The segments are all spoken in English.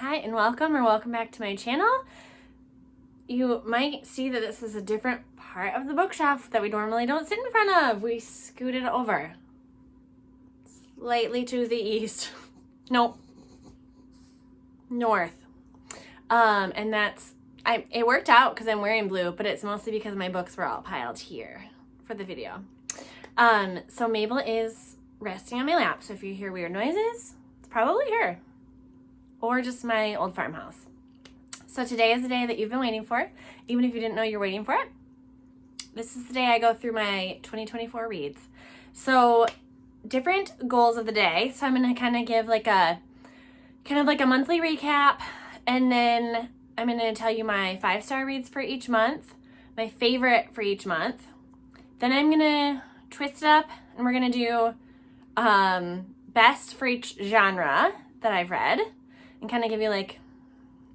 Hi and welcome back to my channel. You might see that this is a different part of the bookshelf that we normally don't sit in front of. We scooted over slightly to the east. Nope. North. And that's, it worked out because I'm wearing blue, but it's mostly because my books were all piled here for the video. So Mabel is resting on my lap. So if you hear weird noises, it's probably her. Or just my old farmhouse. So today is the day that you've been waiting for, even if you didn't know you're waiting for it. This is the day I go through my 2024 reads. So different goals of the day. So I'm going to kind of give like a monthly recap, and then I'm going to tell you my 5-star reads for each month, my favorite for each month. Then I'm going to twist it up, and we're going to do best for each genre that I've read, and kind of give you like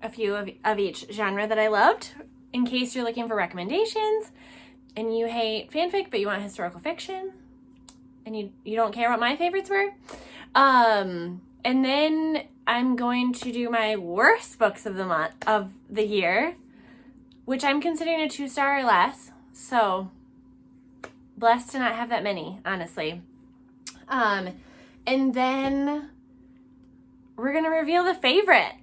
a few of each genre that I loved, in case you're looking for recommendations and you hate fanfic but you want historical fiction and you don't care what my favorites were. And then I'm going to do my worst books of the year, which I'm considering a 2-star or less. So blessed to not have that many, honestly. And then we're going to reveal the favorite.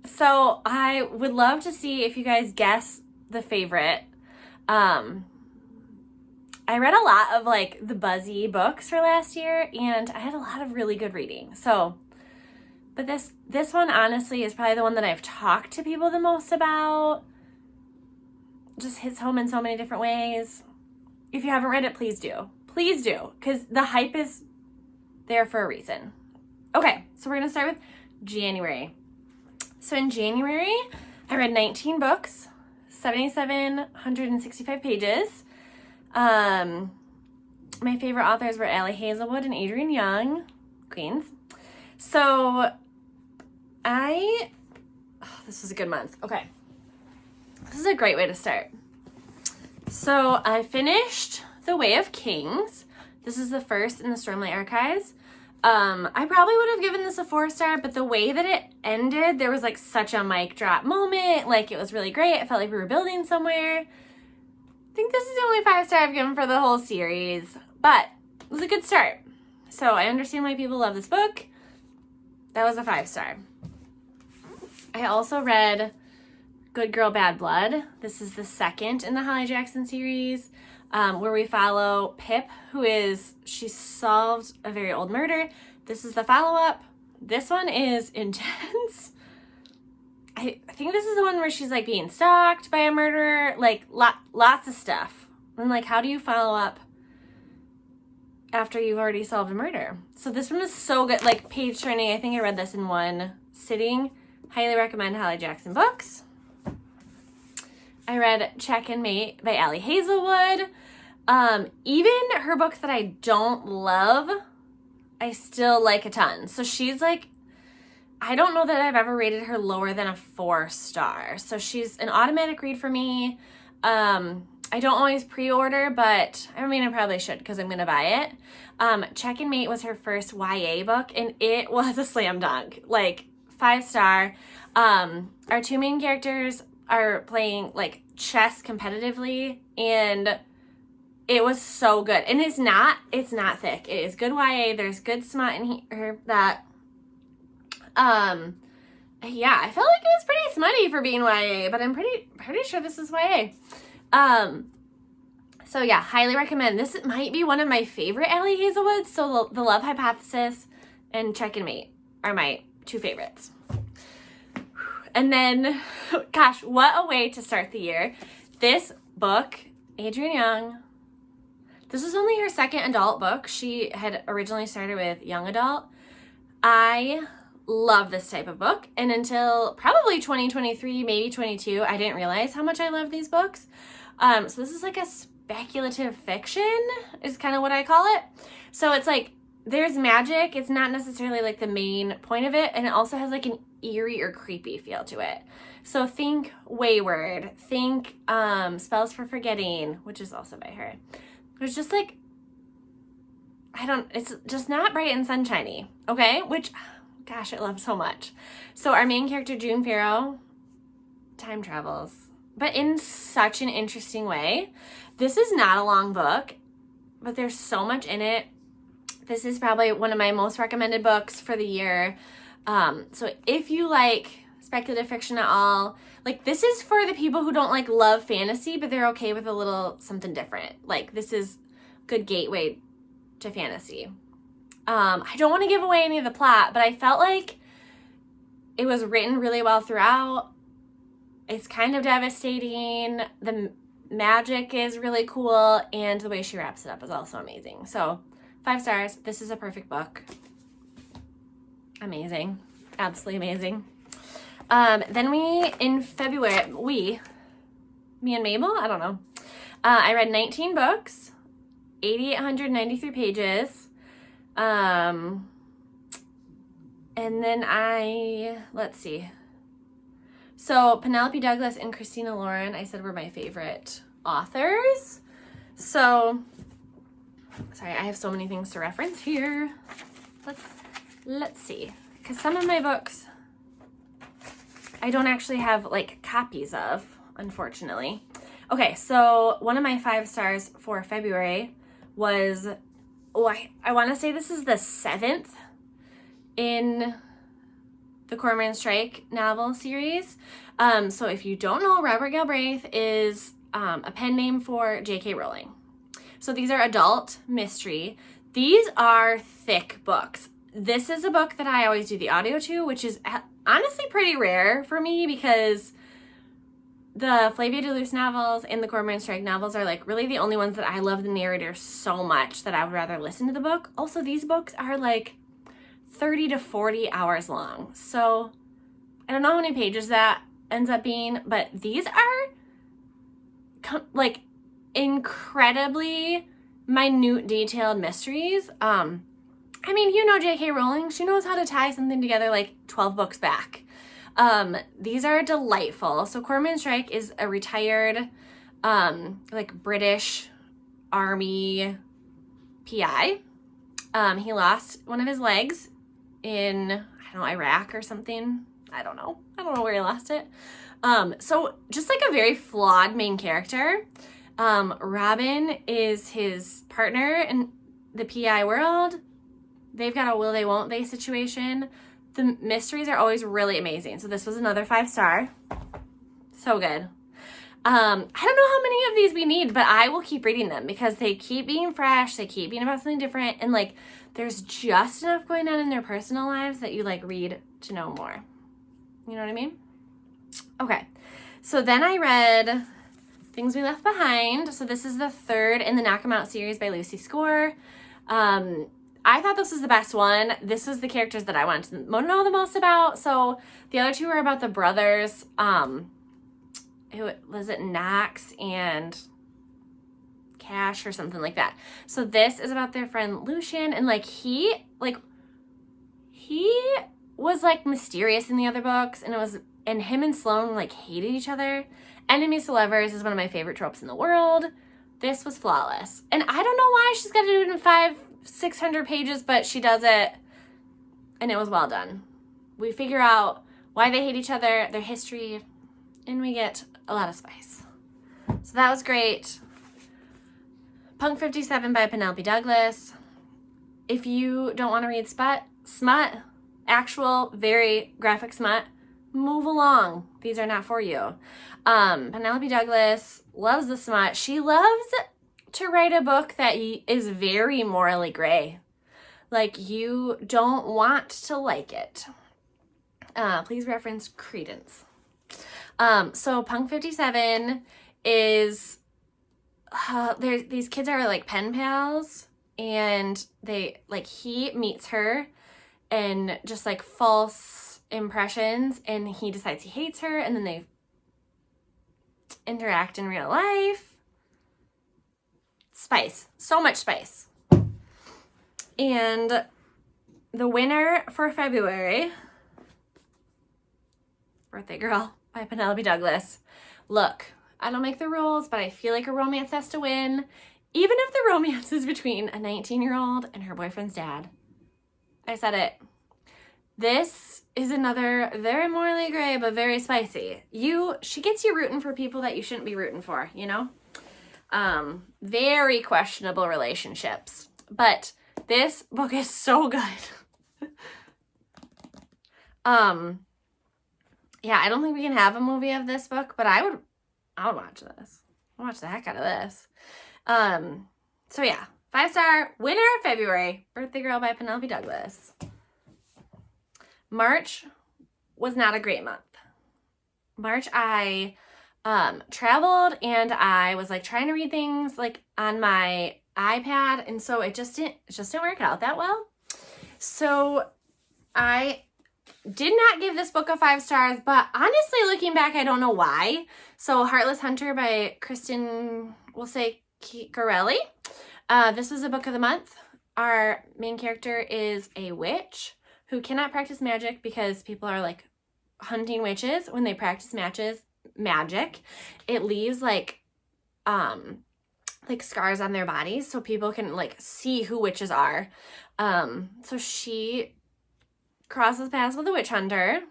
So I would love to see if you guys guess the favorite. I read a lot of like the buzzy books for last year, and I had a lot of really good reading. So, but this one honestly is probably the one that I've talked to people the most about. Just hits home in so many different ways. If you haven't read it, please do. Please do, because the hype is there for a reason. Okay, so we're going to start with January. So in January, I read 19 books, 7,765 pages. My favorite authors were Ali Hazelwood and Adrienne Young, Queens. So this was a good month. Okay. This is a great way to start. So I finished The Way of Kings. This is the first in the Stormlight Archives. I probably would have given this a 4-star, but the way that it ended, there was like such a mic drop moment. Like, it was really great. It felt like we were building somewhere. I think this is the only 5-star I've given for the whole series, but it was a good start. So I understand why people love this book. That was a 5-star. I also read Good Girl, Bad Blood. This is the second in the Holly Jackson series. Where we follow Pip, she solved a very old murder. This is the follow-up. This one is intense. I think this is the one where she's like being stalked by a murderer, like lots of stuff. And like, how do you follow up after you've already solved a murder? So this one is so good, like page turning. I think I read this in one sitting. Highly recommend Holly Jackson books. I read Check and Mate by Ali Hazelwood. Even her books that I don't love, I still like a ton. So she's like, I don't know that I've ever rated her lower than a 4-star. So she's an automatic read for me. I don't always pre-order, but I mean, I probably should because I'm going to buy it. Check and Mate was her first YA book, and it was a slam dunk, like 5-star. Our two main characters are playing like chess competitively, and it was so good. And it's not thick. It is good YA. There's good smut in here that yeah, I felt like it was pretty smutty for being YA, but I'm pretty sure this is YA. So yeah, highly recommend. This might be one of my favorite Ali Hazelwood. So The Love Hypothesis and Check and Mate are my two favorites. And then, gosh, what a way to start the year. This book, Adrienne Young, this was only her second adult book. She had originally started with young adult. I love this type of book. And until probably 2023, maybe 22, I didn't realize how much I love these books. So this is like a speculative fiction is kind of what I call it. So it's like, there's magic. It's not necessarily like the main point of it. And it also has like an eerie or creepy feel to it. So think Wayward, think Spells for Forgetting, which is also by her. There's just like, it's just not bright and sunshiny, okay? Which Gosh, I love so much. So our main character, June Farrow, time travels, but in such an interesting way. This is not a long book, but there's so much in it. This is probably one of my most recommended books for the year. So if you like speculative fiction at all, like this is for the people who don't like love fantasy, but they're okay with a little something different. Like this is good gateway to fantasy. I don't want to give away any of the plot, but I felt like it was written really well throughout. It's kind of devastating. The magic is really cool, and the way she wraps it up is also amazing. So 5 stars. This is a perfect book. Amazing. Absolutely amazing. Then in February, me and Mabel, I don't know. I read 19 books, 8,893 pages. And then let's see. So Penelope Douglas and Christina Lauren, I said, were my favorite authors. So, sorry, I have so many things to reference here. Let's see. Because some of my books I don't actually have like copies of, unfortunately. Okay, so one of my 5 stars for February was, I want to say this is the 7th in the Cormoran Strike novel series. So if you don't know, Robert Galbraith is a pen name for J.K. Rowling. So these are adult mystery. These are thick books. This is a book that I always do the audio to, which is honestly pretty rare for me because the Flavia de Luce novels and the Cormoran Strike novels are like really the only ones that I love the narrator so much that I would rather listen to the book. Also, these books are like 30 to 40 hours long. So I don't know how many pages that ends up being, but these are like incredibly minute, detailed mysteries. I mean, you know J.K. Rowling, she knows how to tie something together like 12 books back. These are delightful. So Cormoran Strike is a retired, like British Army PI. He lost one of his legs in, I don't know, Iraq or something. I don't know where he lost it. So just like a very flawed main character. Robin is his partner in the PI world. They've got a will they won't they situation. The mysteries are always really amazing. So this was another 5 star. So good. I don't know how many of these we need, but I will keep reading them because they keep being fresh. They keep being about something different. And like, there's just enough going on in their personal lives that you like read to know more. You know what I mean? Okay. So then I read Things We Left Behind. So this is the 3rd in the Knock 'Em Out series by Lucy Score. I thought this was the best one. This was the characters that I wanted to know the most about. So the other 2 are about the brothers. Who was it? Knox and Cash or something like that. So this is about their friend Lucian, and like he was like mysterious in the other books, and him and Sloane like hated each other. Enemies to lovers is one of my favorite tropes in the world. This was flawless, and I don't know why she's got to do it in 500-600 pages, but she does it, and it was well done. We figure out why they hate each other, their history, and we get a lot of spice. So that was great. Punk 57 by Penelope Douglas. If you don't want to read smut, actual very graphic smut, move along. These are not for you. Penelope Douglas loves the smut. She loves to write a book that is very morally gray. Like, you don't want to like it. Please reference Credence. So Punk 57 is, these kids are like pen pals, and he meets her and just like false impressions, and he decides he hates her, and then they interact in real life. Spice. So much spice. And the winner for February, Birthday Girl by Penelope Douglas. Look, I don't make the rules, but I feel like a romance has to win, even if the romance is between a 19-year-old and her boyfriend's dad. I said it. This is another very morally gray, but very spicy. She gets you rooting for people that you shouldn't be rooting for, you know? Very questionable relationships. But this book is so good. Yeah, I don't think we can have a movie of this book, but I would watch this. I'll watch the heck out of this. So yeah, 5-star, winner of February, Birthday Girl by Penelope Douglas. March was not a great month. March, I traveled and I was like trying to read things like on my iPad, and so it just didn't work out that well. So I did not give this book a 5 stars, but honestly, looking back, I don't know why. So Heartless Hunter by Kristen, we'll say Corelli. This was a book of the month. Our main character is a witch who cannot practice magic because people are like hunting witches. When they practice magic, it leaves like scars on their bodies so people can like see who witches are. So she crosses paths with a witch hunter.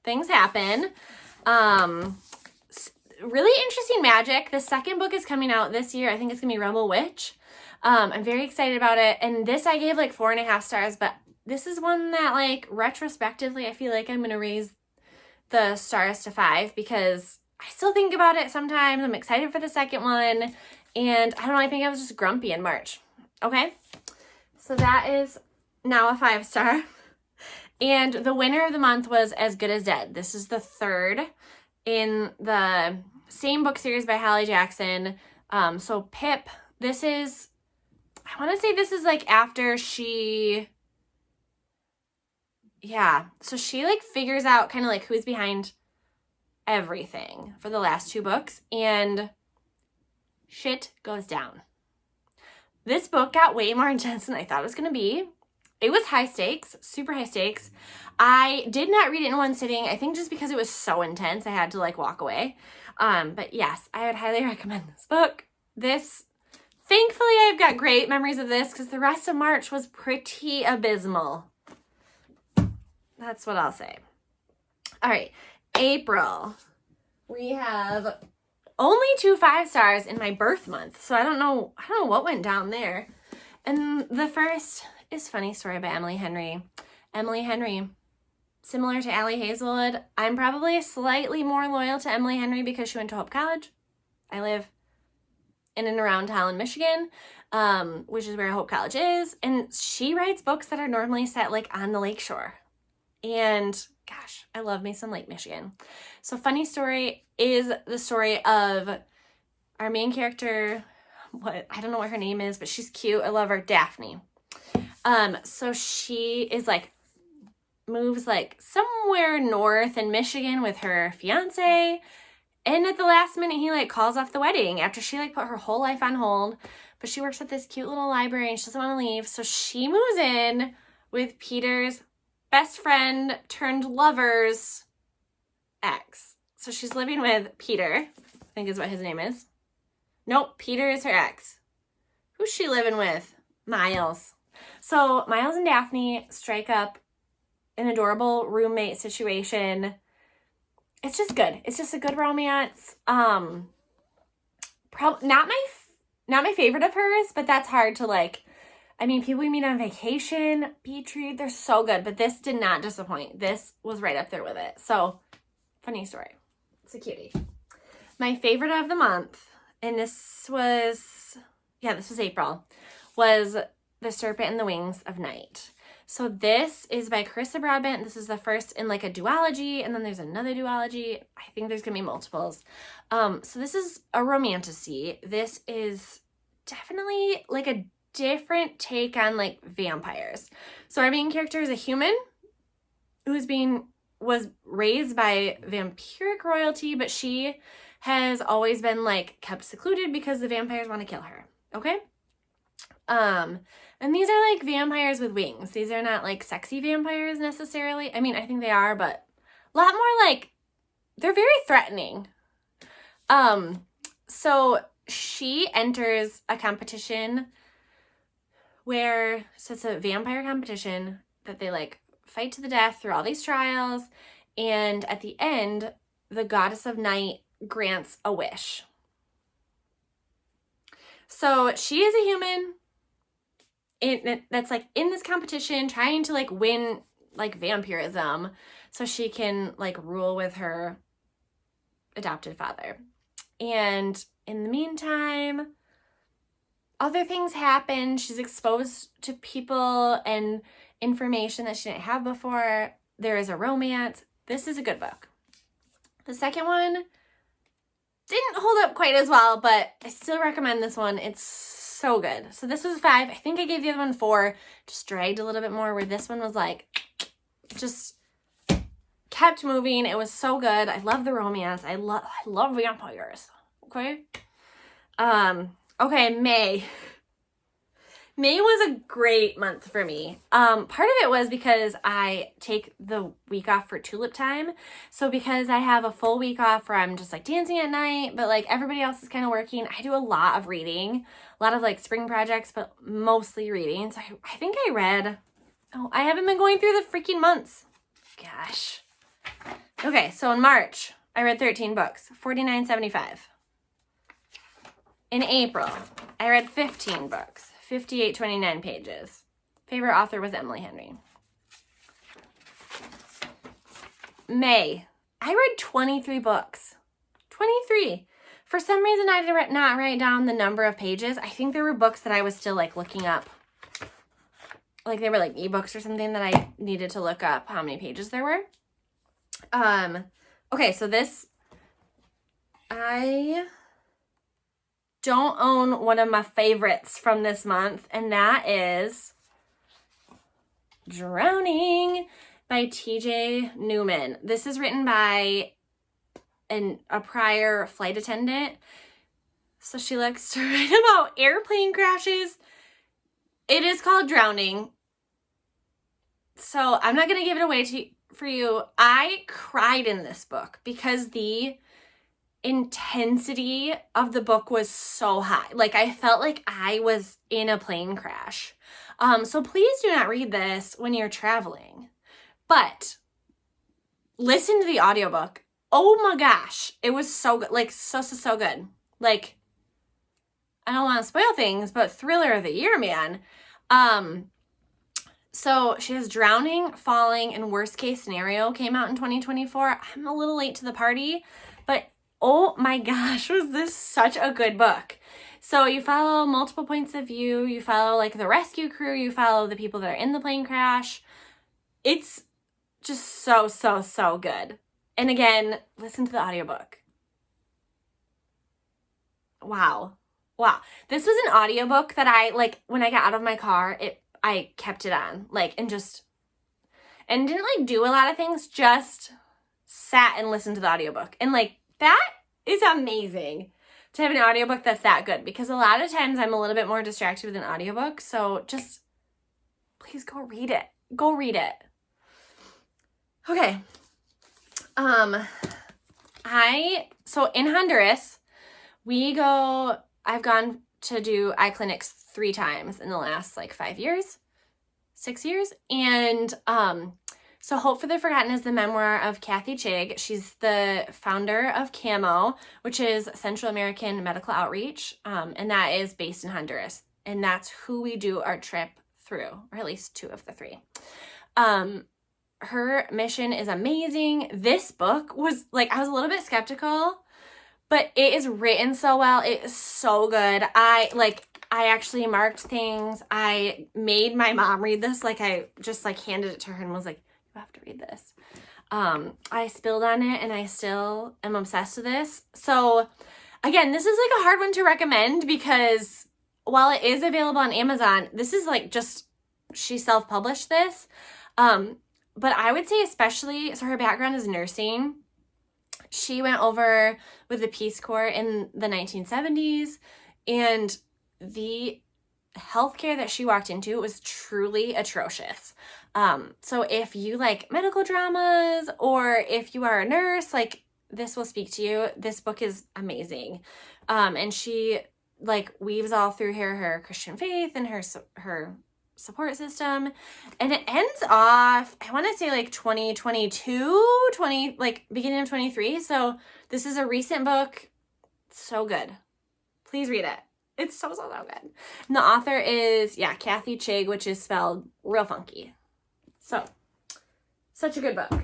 Things happen. Really interesting magic. The second book is coming out this year. I think it's gonna be Rebel Witch. I'm very excited about it. And this I gave like 4.5 stars, but this is one that like retrospectively I feel like I'm gonna raise the stars to 5 because I still think about it sometimes. I'm excited for the second one. And I don't know, I think I was just grumpy in March. Okay? So that is now a 5-star. And the winner of the month was As Good as Dead. This is the third in the same book series by Hallie Jackson. So Pip, this is, I want to say this is like after she, yeah. So she like figures out kind of like who's behind everything for the last 2 books, and shit goes down. This book got way more intense than I thought it was going to be. It was high stakes, super high stakes. I did not read it in one sitting. I think just because it was so intense, I had to like walk away. But yes, I would highly recommend this book. Thankfully, I've got great memories of this because the rest of March was pretty abysmal. That's what I'll say. All right, April. We have only 2 5-stars in my birth month, so I don't know what went down there. And the first is Funny Story by Emily Henry. Emily Henry, similar to Allie Hazelwood, I'm probably slightly more loyal to Emily Henry because she went to Hope College. I live in and around Holland, Michigan, which is where Hope College is. And she writes books that are normally set like on the lakeshore. And gosh, I love me some Lake Michigan. So Funny Story is the story of our main character. I don't know what her name is, but she's cute. I love her, Daphne. So she is like, moves like somewhere north in Michigan with her fiance. And at the last minute, he like calls off the wedding after she like put her whole life on hold. But she works at this cute little library and she doesn't want to leave. So she moves in with Peter's best friend turned lover's ex. So she's living with Peter, I think is what his name is. Nope, Peter is her ex. Who's she living with? Miles. So Miles and Daphne strike up an adorable roommate situation. It's just good. It's just a good romance. Not my favorite of hers, but that's hard to like. I mean, people we meet on vacation, beach read, they're so good, but this did not disappoint. This was right up there with it. So, Funny Story. It's a cutie. My favorite of the month, and this was April, was The Serpent and the Wings of Night. So this is by Carissa Broadbent. This is the first in like a duology, and then there's another duology. I think there's gonna be multiples. So this is a romantasy. This is definitely like a different take on like vampires. So our main character is a human was raised by vampiric royalty, but she has always been like kept secluded because the vampires want to kill her. Okay? And these are like vampires with wings. These are not like sexy vampires necessarily. I mean, I think they are, but a lot more like they're very threatening. So she enters a competition so it's a vampire competition that they like fight to the death through all these trials. And at the end, the goddess of night grants a wish. So she is a human that's like in this competition trying to like win like vampirism so she can like rule with her adopted father. And in the meantime, other things happen. She's exposed to people and information that she didn't have before. There is a romance. This is a good book. The second one didn't hold up quite as well, but I still recommend this one. It's so good. So this was 5. I think I gave the other one 4. Just dragged a little bit more, where this one was like, just kept moving. It was so good. I love the romance. I love vampires. Okay. Okay, May. May was a great month for me. Part of it was because I take the week off for tulip time. So because I have a full week off where I'm just like dancing at night, but like everybody else is kind of working, I do a lot of reading, a lot of like spring projects, but mostly reading. So I think I read, I haven't been going through the freaking months. Gosh. Okay, so in March, I read 13 books, $49.75. In April, I read 15 books, 58.29 pages. Favorite author was Emily Henry. May, I read 23 books. 23. For some reason, I did not write down the number of pages. I think there were books that I was still like looking up. Like they were like ebooks or something that I needed to look up how many pages there were. Okay, so this, I don't own one of my favorites from this month, and that is Drowning by T.J. Newman. This is written by a prior flight attendant. So she likes to write about airplane crashes. It is called Drowning. So I'm not going to give it away for you. I cried in this book because the intensity of the book was so high. Like I felt like I was in a plane crash. So please do not read this when you're traveling, but listen to the audiobook. Oh my gosh. It was so good. Like so good. Like I don't want to spoil things, but thriller of the year, man. So she has Drowning, Falling, and Worst Case Scenario came out in 2024. I'm a little late to the party, but oh my gosh, was this such a good book. So you follow multiple points of view. You follow like the rescue crew. You follow the people that are in the plane crash. It's just so good. And again, listen to the audiobook. Wow. This was an audiobook that I like when I got out of my car, I kept it on, like, and didn't like do a lot of things, just sat and listened to the audiobook. And like, that is amazing to have an audiobook that's that good, because a lot of times I'm a little bit more distracted with an audiobook. So just please go read it. Okay. So in Honduras, I've gone to do eye clinics 3 times in the last like 6 years. And so Hope for the Forgotten is the memoir of Kathy Chig. She's the founder of CAMO, which is Central American Medical Outreach. And that is based in Honduras. And that's who we do our trip through, or at least 2 of the 3. Her mission is amazing. This book was like, I was a little bit skeptical, but it is written so well. It is so good. I actually marked things. I made my mom read this. Like I just like handed it to her and was like, you have to read this. I spilled on it and I still am obsessed with this. So again, this is like a hard one to recommend because while it is available on Amazon, this is like just, she self-published this. But I would say especially, so her background is nursing. She went over with the Peace Corps in the 1970s, and the healthcare that she walked into was truly atrocious. So if you like medical dramas or if you are a nurse, like this will speak to you. This book is amazing. And she like weaves all through her Christian faith and her support system. And it ends off, I want to say like 2022, beginning of 23. So this is a recent book. So good. Please read it. It's so good. And the author is, Kathy Chig, which is spelled real funky. So, such a good book.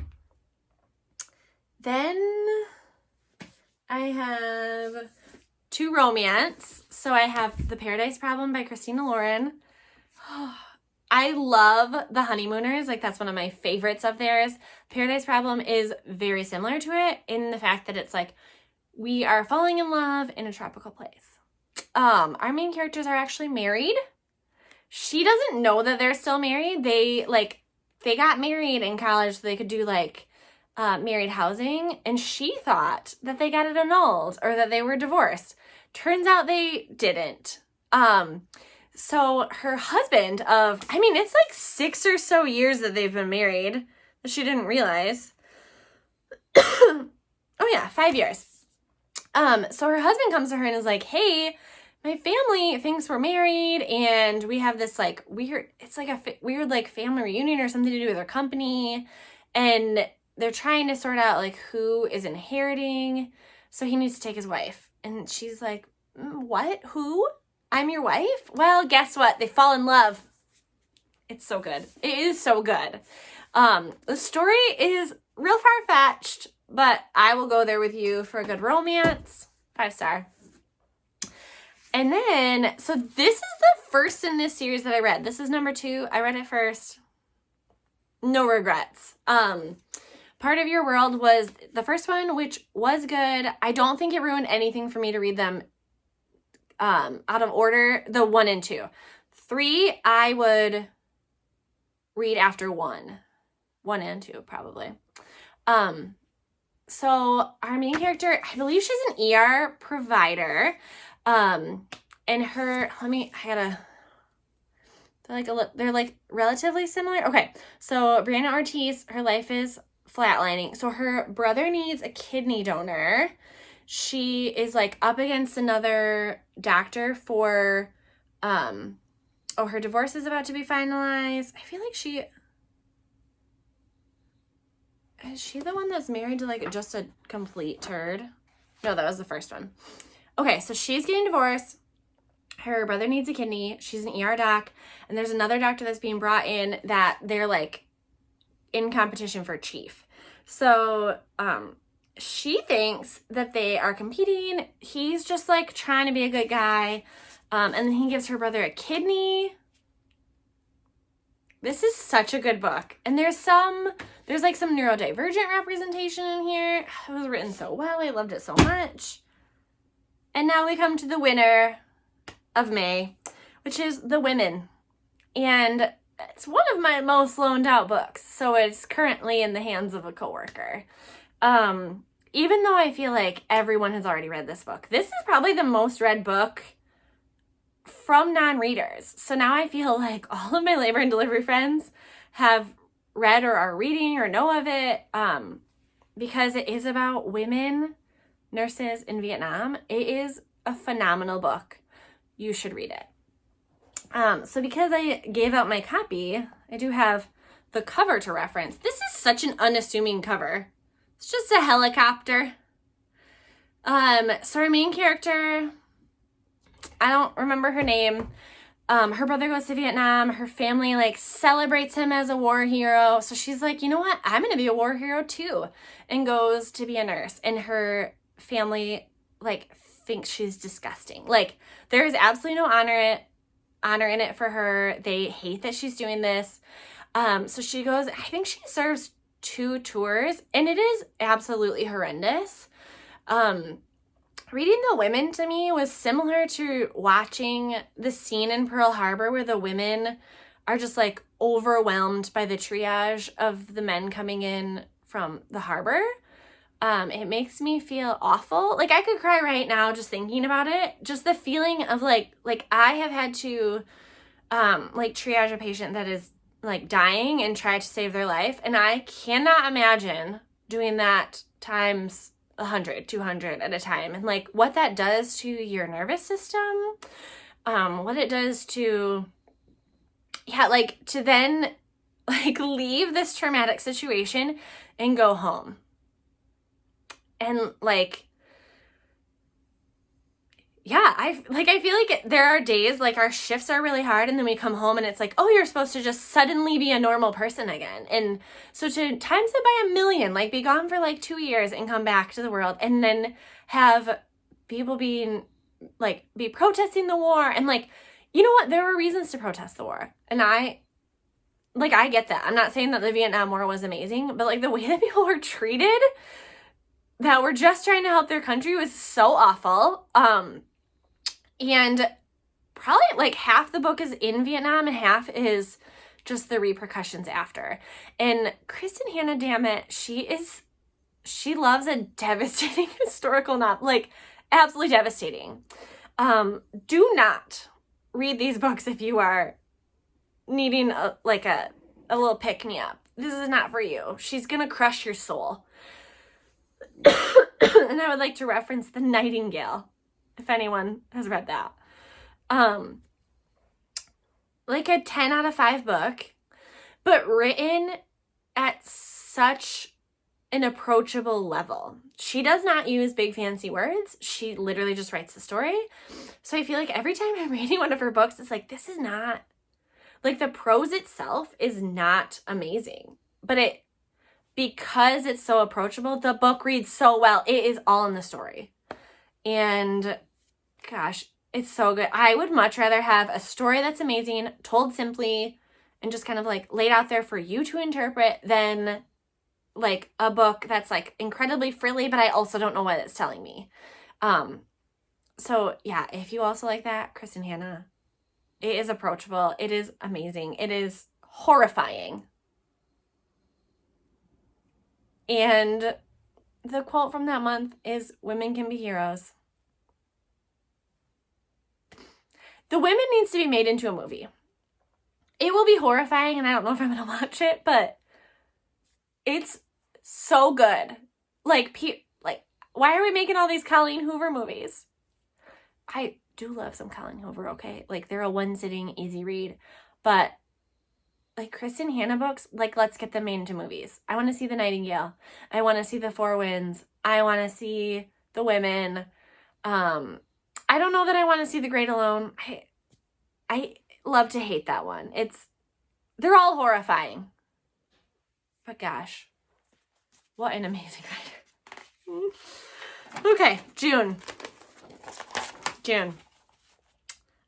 Then I have 2 romance. So I have The Paradise Problem by Christina Lauren. I love The Honeymooners. Like, that's one of my favorites of theirs. Paradise Problem is very similar to it in the fact that it's like, we are falling in love in a tropical place. Our main characters are actually married. She doesn't know that they're still married. They got married in college so they could do married housing, and she thought that they got it annulled or that they were divorced. Turns out they didn't. So her husband it's like 6 or so years that they've been married that she didn't realize. 5 years. So her husband comes to her and is like, hey, my family thinks we're married and we have this weird family reunion or something to do with our company. And they're trying to sort out who is inheriting. So he needs to take his wife. And she's like, what? Who? I'm your wife? Well, guess what? They fall in love. It's so good. It is so good. The story is real far-fetched, but I will go there with you for a good romance. 5-star. And then, so this is the first in this series that I read. This is number 2. I read it first. No regrets. Part of Your World was the first one, which was good. I don't think it ruined anything for me to read them out of order, the 1 and 2. 3, I would read after 1. 1 and 2, probably. So our main character, I believe she's an ER provider. And her, they're relatively similar. Okay. So Brianna Ortiz, her life is flatlining. So her brother needs a kidney donor. She is up against another doctor for, her divorce is about to be finalized. I feel like is she the one that's married to just a complete turd? No, that was the first one. Okay, so she's getting divorced. Her brother needs a kidney. She's an ER doc. And there's another doctor that's being brought in that they're in competition for chief. So she thinks that they are competing. He's just trying to be a good guy. And then he gives her brother a kidney. This is such a good book. And there's some neurodivergent representation in here. It was written so well. I loved it so much. And now we come to the winner of May, which is The Women. And it's one of my most loaned out books. So it's currently in the hands of a coworker. Even though I feel like everyone has already read this book. This is probably the most read book from non-readers. So now I feel like all of my labor and delivery friends have read or are reading or know of it, because it is about women nurses in Vietnam. It is a phenomenal book. You should read it. So because I gave out my copy, I do have the cover to reference. This is such an unassuming cover. It's just a helicopter. So our main character, I don't remember her name. Her brother goes to Vietnam. Her family celebrates him as a war hero. So she's like, you know what? I'm going to be a war hero too. And goes to be a nurse. And her family thinks she's disgusting. There is absolutely no honor in it for her. They hate that she's doing this. So she goes, I think she serves 2 tours, and it is absolutely horrendous. Reading The Women to me was similar to watching the scene in Pearl Harbor where the women are just overwhelmed by the triage of the men coming in from the harbor. It makes me feel awful. I could cry right now just thinking about it. Just the feeling of I have had to triage a patient that is dying and try to save their life, and I cannot imagine doing that times 100, 200 at a time, and what that does to your nervous system, what it does to yeah, like to then like leave this traumatic situation and go home. And like, yeah, I feel like there are days like our shifts are really hard and then we come home and it's like, oh, you're supposed to just suddenly be a normal person again. And so to times it by 1,000,000, like be gone for like 2 years and come back to the world and then have people be protesting the war. And like, you know what? There were reasons to protest the war. And I get that. I'm not saying that the Vietnam War was amazing, but like the way that people were treated that were just trying to help their country was so awful. And probably like half the book is in Vietnam and half is just the repercussions after. And Kristin Hannah, damn it, she loves a devastating historical novel, like absolutely devastating. Do not read these books if you are needing a little pick-me-up. This is not for you. She's gonna crush your soul. And I would like to reference The Nightingale, if anyone has read that. Like a 10 out of 5 book, but written at such an approachable level. She does not use big fancy words. She literally just writes the story. So I feel like every time I'm reading one of her books, it's like, this is not, like the prose itself is not amazing, but because it's so approachable, the book reads so well. It is all in the story. And gosh, it's so good. I would much rather have a story that's amazing, told simply, and just kind of like laid out there for you to interpret than like a book that's like incredibly frilly, but I also don't know what it's telling me. So yeah, if you also like that, Kristin Hannah, it is approachable. It is amazing. It is horrifying. And the quote from that month is, "Women can be heroes." The Women needs to be made into a movie. It will be horrifying, and I don't know if I'm going to watch it, but it's so good. Like, why are we making all these Colleen Hoover movies? I do love some Colleen Hoover, okay? Like, they're a one-sitting, easy read. But like Kristin Hannah books, like let's get them made into movies. I want to see The Nightingale. I want to see The Four Winds. I want to see The Women. I don't know that I want to see The Great Alone. I love to hate that one. They're all horrifying. But gosh, what an amazing writer. Okay, June.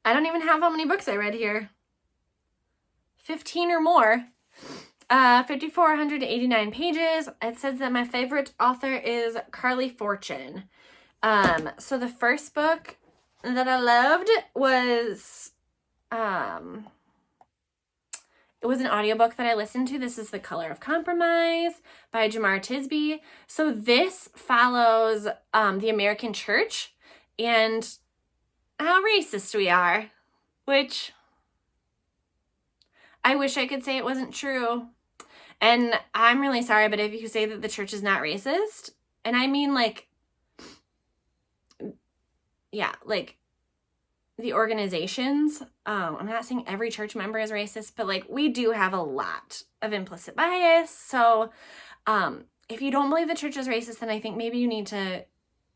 I don't even have how many books I read here. 15 or more. 5,489 pages. It says that my favorite author is Carly Fortune. So the first book that I loved was, it was an audiobook that I listened to. This is The Color of Compromise by Jemar Tisby. So this follows the American church and how racist we are, which I wish I could say it wasn't true. And I'm really sorry, but if you say that the church is not racist, and I mean like, yeah, like the organizations, I'm not saying every church member is racist, but like we do have a lot of implicit bias. So if you don't believe the church is racist, then I think maybe you need to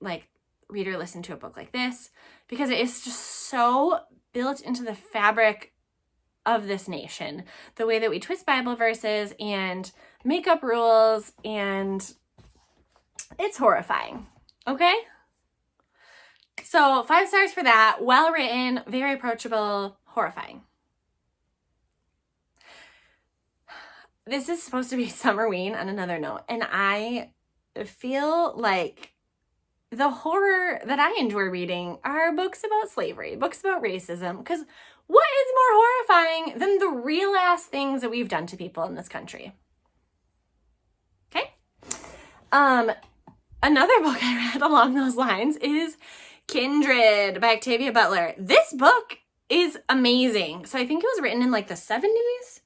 like read or listen to a book like this, because it is just so built into the fabric of this nation, the way that we twist Bible verses and make up rules, and it's horrifying. Okay? So 5 stars for that. Well written, very approachable, horrifying. This is supposed to be Summerween on another note, and I feel like the horror that I enjoy reading are books about slavery, books about racism, because what is more horrifying than the real ass things that we've done to people in this country? Okay. Another book I read along those lines is Kindred by Octavia Butler. This book is amazing. So I think it was written in like the 70s.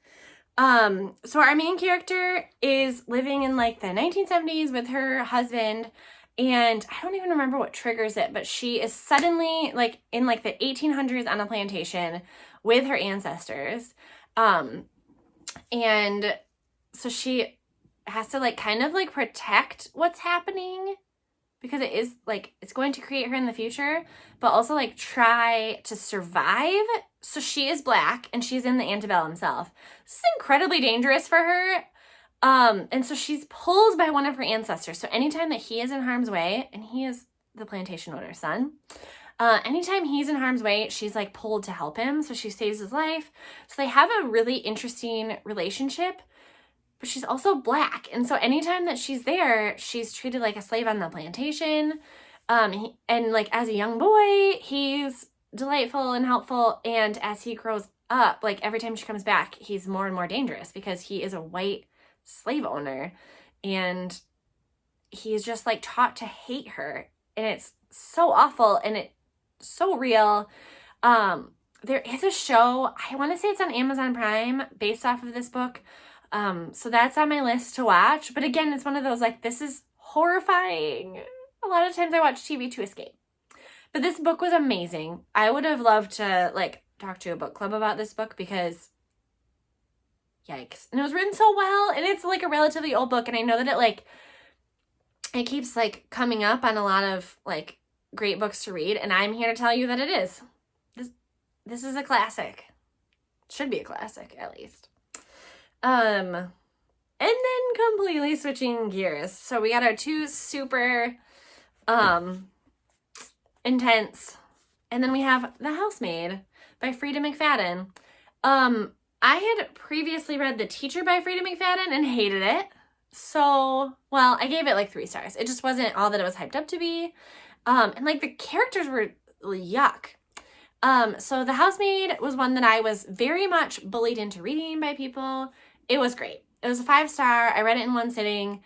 So our main character is living in like the 1970s with her husband, and I don't even remember what triggers it, but she is suddenly like in like the 1800s on a plantation with her ancestors. And so she has to like kind of like protect what's happening because it is like it's going to create her in the future, but also like try to survive. So she is Black and she's in the antebellum South. This is incredibly dangerous for her. And so she's pulled by one of her ancestors. So anytime that he is in harm's way, and he is the plantation owner's son, anytime he's in harm's way, she's like pulled to help him. So she saves his life. So they have a really interesting relationship, but she's also Black. And so anytime that she's there, she's treated like a slave on the plantation. And like as a young boy, he's delightful and helpful. And as he grows up, like every time she comes back, he's more and more dangerous because he is a white slave owner. And he's just like taught to hate her. And it's so awful and it's so real. There is a show, I want to say it's on Amazon Prime, based off of this book. So that's on my list to watch. But again, it's one of those like, this is horrifying. A lot of times I watch TV to escape. But this book was amazing. I would have loved to like talk to a book club about this book because yikes. And it was written so well, and it's like a relatively old book, and I know that it keeps like coming up on a lot of like great books to read, and I'm here to tell you that it is. This is a classic. Should be a classic, at least. And then completely switching gears. So we got our two super intense, and then we have The Housemaid by Freida McFadden. I had previously read The Teacher by Freida McFadden and hated it. So, well, I gave it like 3 stars. It just wasn't all that it was hyped up to be. And like the characters were yuck. So The Housemaid was one that I was very much bullied into reading by people. It was great. It was a 5-star. I read it in one sitting.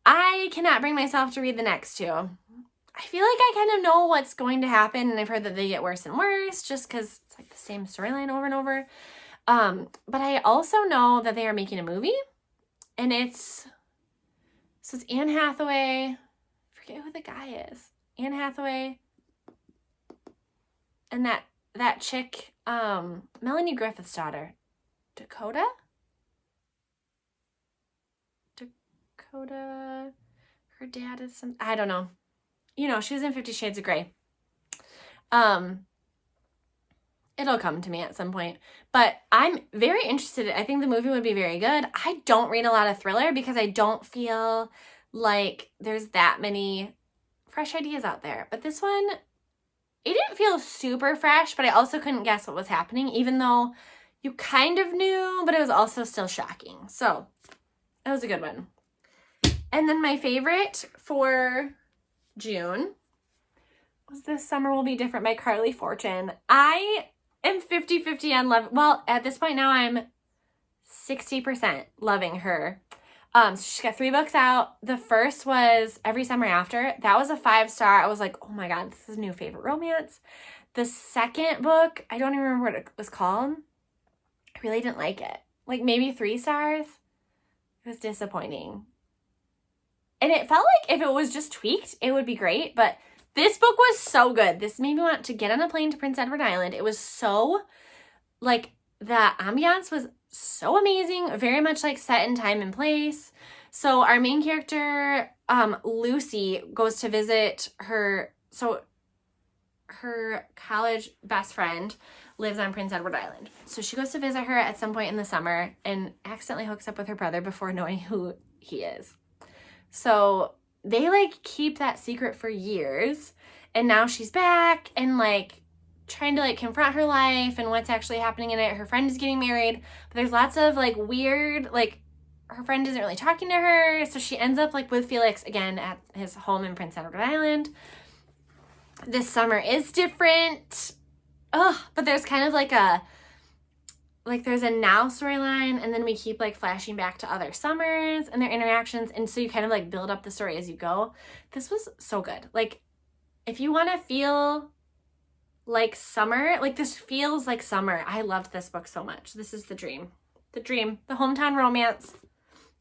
I cannot bring myself to read the next 2. I feel like I kind of know what's going to happen, and I've heard that they get worse and worse just because it's like the same storyline over and over. But I also know that they are making a movie, and it's Anne Hathaway. I forget who the guy is. Anne Hathaway. And that chick, Melanie Griffith's daughter. Dakota? Her dad is I don't know. You know, she was in 50 Shades of Grey. It'll come to me at some point. But I'm very interested. I think the movie would be very good. I don't read a lot of thriller because I don't feel like there's that many fresh ideas out there. But this one, it didn't feel super fresh, but I also couldn't guess what was happening, even though you kind of knew, but it was also still shocking. So that was a good one. And then my favorite for June was This Summer Will Be Different by Carly Fortune. I am 50-50 on love. Well, at this point now I'm 60% loving her. So she's got 3 books out. The first was Every Summer After. That was a 5-star. I was like, oh my God, this is a new favorite romance. The second book, I don't even remember what it was called. I really didn't like it. Like maybe 3 stars. It was disappointing. And it felt like if it was just tweaked, it would be great. But this book was so good. This made me want to get on a plane to Prince Edward Island. It was so, like, the ambiance was so amazing. Very much, like, set in time and place. So our main character, Lucy, goes to visit her college best friend lives on Prince Edward Island. So she goes to visit her at some point in the summer and accidentally hooks up with her brother before knowing who he is. So they like keep that secret for years, and now she's back and like trying to like confront her life and what's actually happening in it. Her friend is getting married, but there's lots of like weird, like her friend isn't really talking to her. So she ends up like with Felix again at his home in Prince Edward Island. This summer is different. But there's kind of like there's a now storyline, and then we keep like flashing back to other summers and their interactions, and so you kind of like build up the story as you go. This was so good. Like if you want to feel like summer, like this feels like summer. I loved this book so much. This is the dream, the hometown romance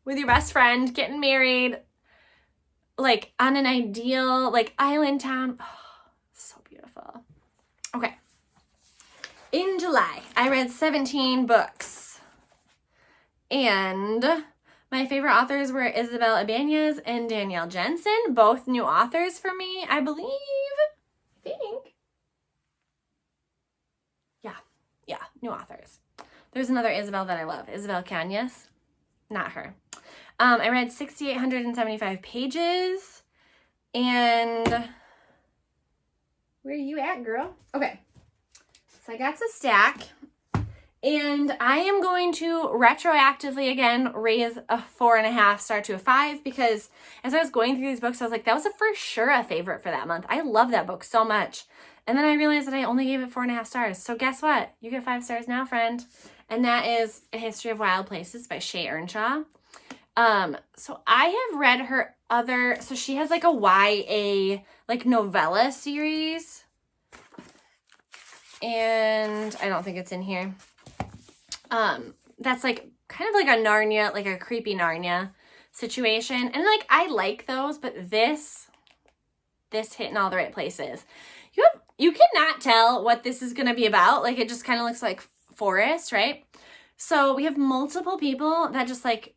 with your best friend getting married, like on an ideal like island town. Oh, so beautiful. Okay. In July, I read 17 books. And my favorite authors were Isabel Ibanez and Danielle Jensen, both new authors for me, I believe. I think. Yeah, new authors. There's another Isabel that I love, Isabel Cañas. Not her. I read 6,875 pages. And where are you at, girl? Okay. So I got to stack. And I am going to retroactively, again, raise a 4.5 star to a 5 because as I was going through these books, I was like, that was for sure a favorite for that month. I love that book so much. And then I realized that I only gave it 4.5 stars. So guess what? You get 5 stars now, friend. And that is A History of Wild Places by Shea Ernshaw. So I have read her other, so she has like a YA, like novella series. And I don't think it's in here. That's like kind of like a Narnia, like a creepy Narnia situation. And like, I like those, but this hit in all the right places. You cannot tell what this is going to be about. Like, it just kind of looks like forest, right? So we have multiple people that just like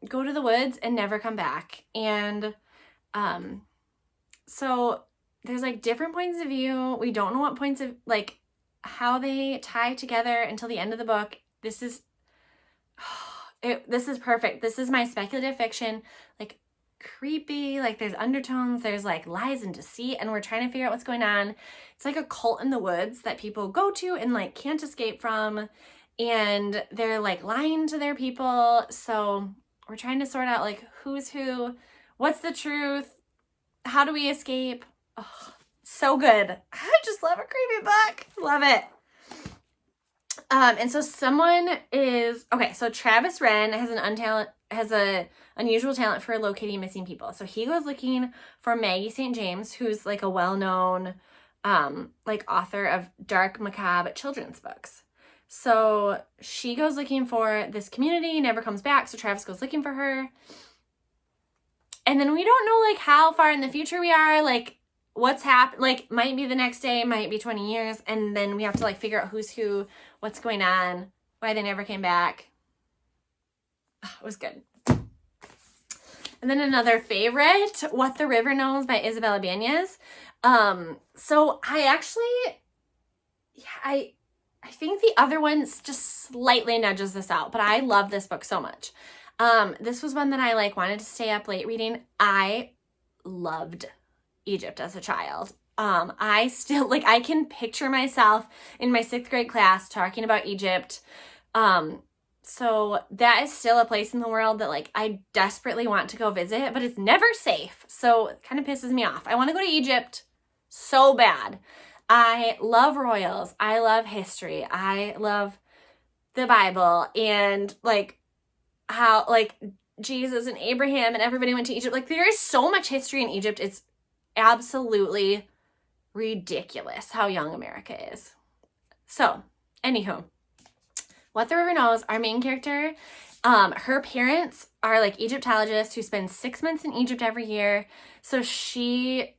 go to the woods and never come back. And, so there's like different points of view. We don't know what points of, like, how they tie together until the end of the book. This is perfect. This is my speculative fiction, like creepy, like there's undertones, there's like lies and deceit, and we're trying to figure out what's going on. It's like a cult in the woods that people go to and like can't escape from, and they're like lying to their people. So we're trying to sort out like who's who, what's the truth, how do we escape? Oh, so good. I just love a creepy book. Love it. And so so Travis Wren has an unusual talent for locating missing people. So he goes looking for Maggie St. James, who's like a well-known, like author of dark, macabre children's books. So she goes looking for this community, never comes back. So Travis goes looking for her. And then we don't know like how far in the future we are, like what's happened, like might be the next day, might be 20 years. And then we have to like figure out who's who, what's going on, why they never came back. Oh, it was good. And then another favorite, What the River Knows by Isabel Ibanez. So I think the other one just slightly nudges this out, but I love this book so much. This was one that I like wanted to stay up late reading. I loved Egypt as a child. I still like, I can picture myself in my 6th grade class talking about Egypt. So that is still a place in the world that like I desperately want to go visit, but it's never safe. So it kind of pisses me off. I want to go to Egypt so bad. I love royals. I love history. I love the Bible and like how like Jesus and Abraham and everybody went to Egypt. Like there is so much history in Egypt. It's absolutely ridiculous how young America is. So, anywho, What the River Knows, our main character, her parents are like Egyptologists who spend 6 months in Egypt every year. So she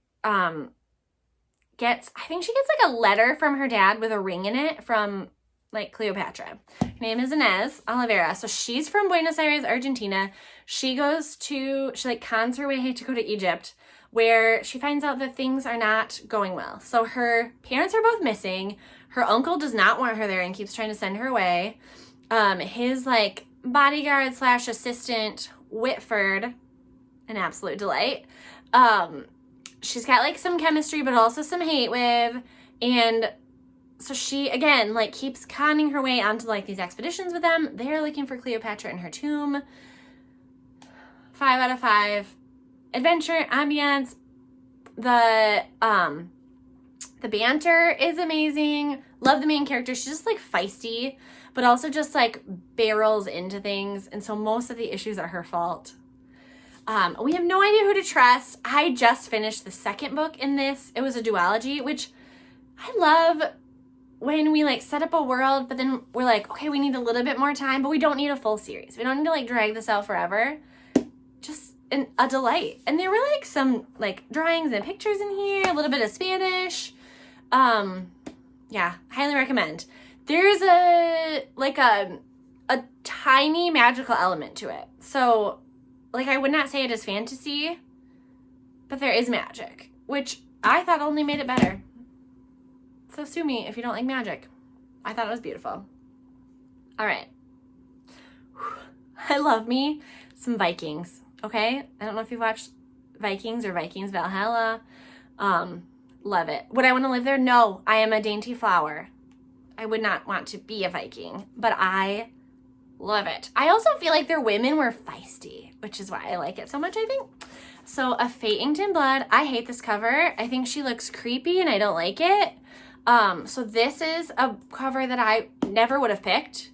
gets like a letter from her dad with a ring in it from like Cleopatra. Her name is Inez Oliveira. So she's from Buenos Aires, Argentina. She like cons her way to go to Egypt, where she finds out that things are not going well. So her parents are both missing. Her uncle does not want her there and keeps trying to send her away. His like bodyguard / assistant, Whitford, an absolute delight. She's got like some chemistry, but also some hate with. And so she, again, like keeps conning her way onto like these expeditions with them. They're looking for Cleopatra in her tomb. 5 out of 5. Adventure, ambience, the banter is amazing. Love the main character. She's just like feisty, but also just like barrels into things. And so most of the issues are her fault. We have no idea who to trust. I just finished the 2nd book in this. It was a duology, which I love when we like set up a world, but then we're like, okay, we need a little bit more time, but we don't need a full series. We don't need to like drag this out forever. Just a delight. And there were like some like drawings and pictures in here, a little bit of Spanish. Yeah, highly recommend. There's a a tiny magical element to it. So, like, I would not say it is fantasy, but there is magic, which I thought only made it better. So sue me if you don't like magic. I thought it was beautiful. All right. I love me some Vikings, okay? I don't know if you've watched Vikings or Vikings Valhalla. Love it. Would I want to live there? No, I am a dainty flower. I would not want to be a Viking, but I love it. I also feel like their women were feisty, which is why I like it so much, I think. So, A Fate Inked in Blood. I hate this cover. I think she looks creepy and I don't like it. So this is a cover that I never would have picked.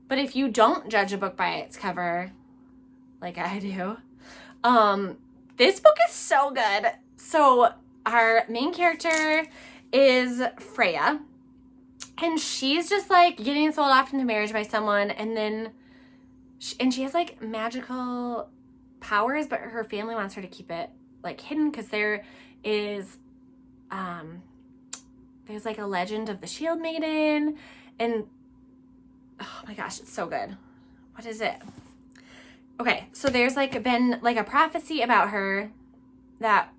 But if you don't judge a book by its cover, like I do, this book is so good. So our main character is Freya. And she's just like getting sold off into marriage by someone. And then, she has like magical powers, but her family wants her to keep it like hidden because there is, there's like a legend of the Shield Maiden. And oh my gosh, it's so good. What is it? Okay, so there's like been like a prophecy about her that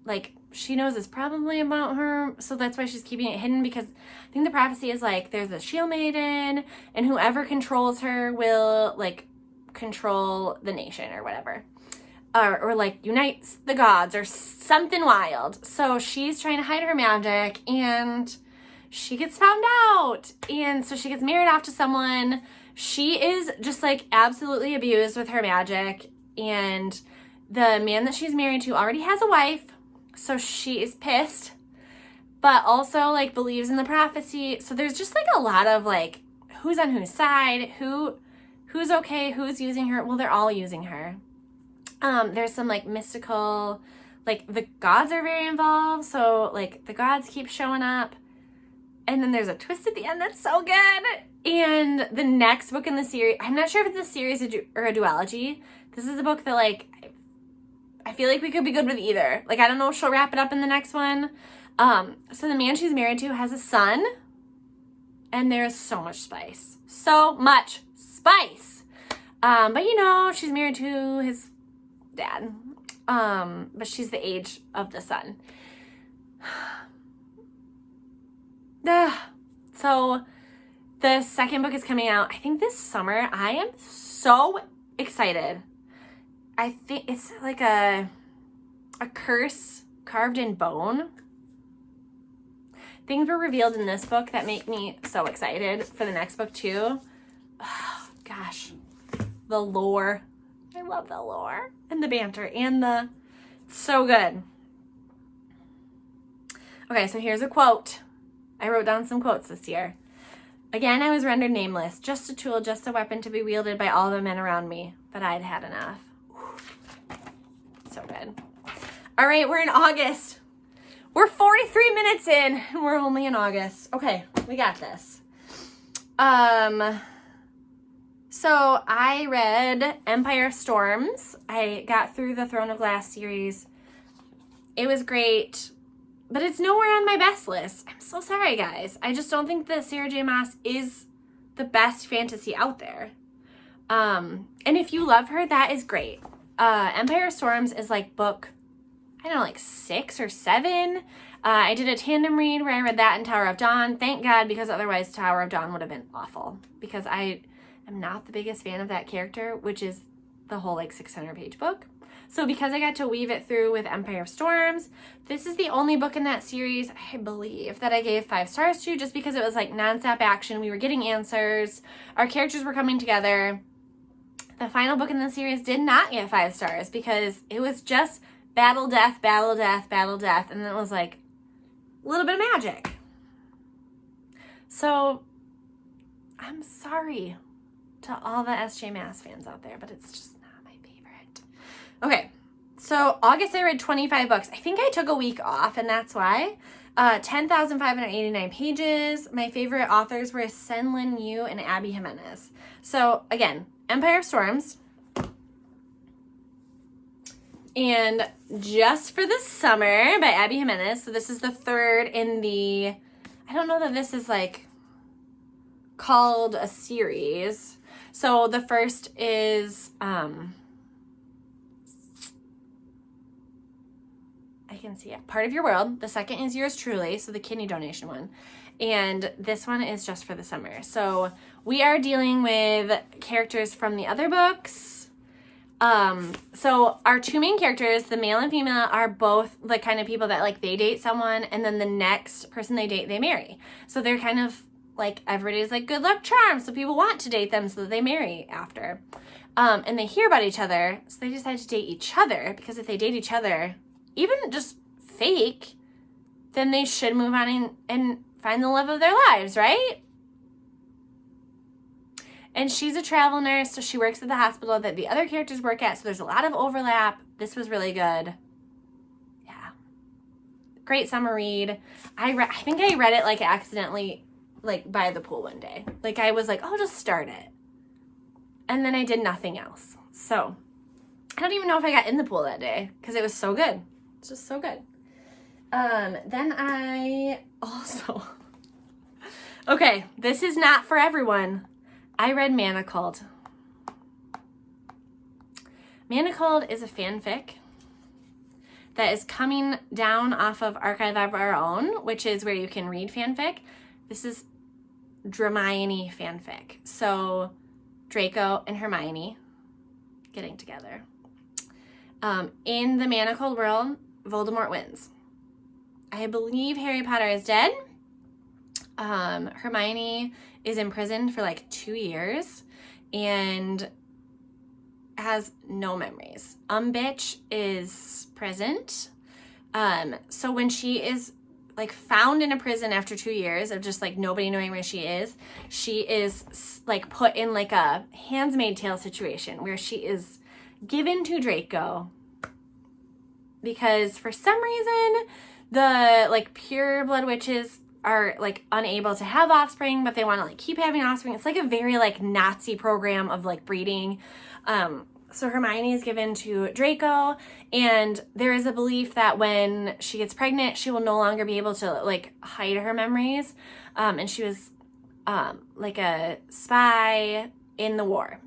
like she knows is probably about her, so that's why she's keeping it hidden, because I think the prophecy is like there's a Shield Maiden and whoever controls her will like control the nation or whatever. Or like unites the gods or something wild. So she's trying to hide her magic and she gets found out. And so she gets married off to someone. She is just like absolutely abused with her magic. And the man that she's married to already has a wife. So she is pissed, but also like believes in the prophecy. So there's just like a lot of like who's on whose side, who's okay, who's using her. Well, they're all using her. There's some like mystical, like the gods are very involved. So like the gods keep showing up. And then there's a twist at the end that's so good. And the next book in the series, I'm not sure if it's a series or a duology. This is a book that like, I feel like we could be good with either. Like, I don't know if she'll wrap it up in the next one. So the man she's married to has a son. And there's so much spice. So much spice. But you know, she's married to his dad. But she's the age of the son. So the second book is coming out, I think this summer. I am so excited. I think it's like a curse carved in bone. Things were revealed in this book that make me so excited for the next book too. Oh, gosh, the lore. I love the lore and the banter and so good. Okay, so here's a quote. I wrote down some quotes this year. Again, I was rendered nameless, just a tool, just a weapon to be wielded by all the men around me, but I'd had enough. So good. All right, we're in August. We're 43 minutes in, and we're only in August. Okay, we got this. So I read Empire of Storms. I got through the Throne of Glass series. It was great, but it's nowhere on my best list. I'm so sorry, guys. I just don't think that Sarah J. Maas is the best fantasy out there. And if you love her, that is great. Empire of Storms is like book, I don't know, like 6 or 7. I did a tandem read where I read that and Tower of Dawn. Thank God, because otherwise Tower of Dawn would have been awful. Because I am not the biggest fan of that character, which is the whole like 600-page book. So because I got to weave it through with Empire of Storms, this is the only book in that series, I believe, that I gave 5 stars to, just because it was like nonstop action. We were getting answers. Our characters were coming together. The final book in the series did not get 5 stars because it was just battle, death, battle, death, battle, death. And then it was like a little bit of magic. So I'm sorry to all the S.J. Maas fans out there, but it's just not my favorite. Okay, so August I read 25 books. I think I took a week off, and that's why. 10,589 pages. My favorite authors were Sen-Lin Yu and Abby Jimenez. So again, Empire of Storms. And Just for the Summer by Abby Jimenez. So this is the third in the, I don't know that this is like called a series. So the first is, I can see it, Part of Your World. The second is Yours Truly, so the kidney donation one. And this one is just for the summer. So we are dealing with characters from the other books. So our two main characters, the male and female, are both the kind of people that like they date someone and then the next person they date, they marry. So they're kind of like everybody's like good luck charms. So people want to date them so that they marry after. And they hear about each other. So they decide to date each other because if they date each other, even just fake, then they should move on and find the love of their lives, right? And she's a travel nurse, so she works at the hospital that the other characters work at, so there's a lot of overlap. This was really good. Yeah. Great summer read. I think I read it like accidentally, like by the pool one day. Like I was like, I'll just start it. And then I did nothing else. So I don't even know if I got in the pool that day because it was so good. It's just so good. Then I also, okay, this is not for everyone. I read Manacled. Manacled is a fanfic that is coming down off of Archive of Our Own, which is where you can read fanfic. This is Dramione fanfic. So Draco and Hermione getting together. In the Manacled world, Voldemort wins. I believe Harry Potter is dead. Hermione is imprisoned for like 2 years and has no memories. Bitch is present. So when she is like found in a prison after 2 years of just like nobody knowing where she is like put in like a Handmaid's Tale situation where she is given to Draco because for some reason the like pure blood witches are like unable to have offspring, but they want to like keep having offspring. It's like a very like Nazi program of like breeding. So Hermione is given to Draco, and there is a belief that when she gets pregnant, she will no longer be able to like hide her memories. And she was like a spy in the war.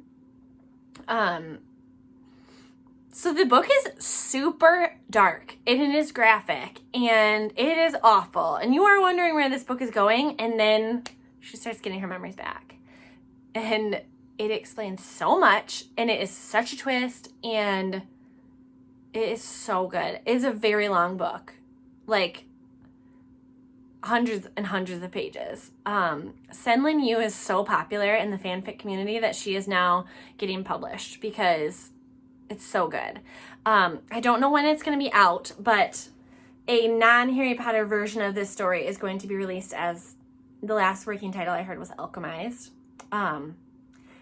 So the book is super dark and it is graphic and it is awful. And you are wondering where this book is going. And then she starts getting her memories back. And it explains so much. And it is such a twist. And it is so good. It is a very long book. Like hundreds and hundreds of pages. Senlin Yu is so popular in the fanfic community that she is now getting published because it's so good. I don't know when it's going to be out, but a non-Harry Potter version of this story is going to be released as the last working title I heard was Alchemized.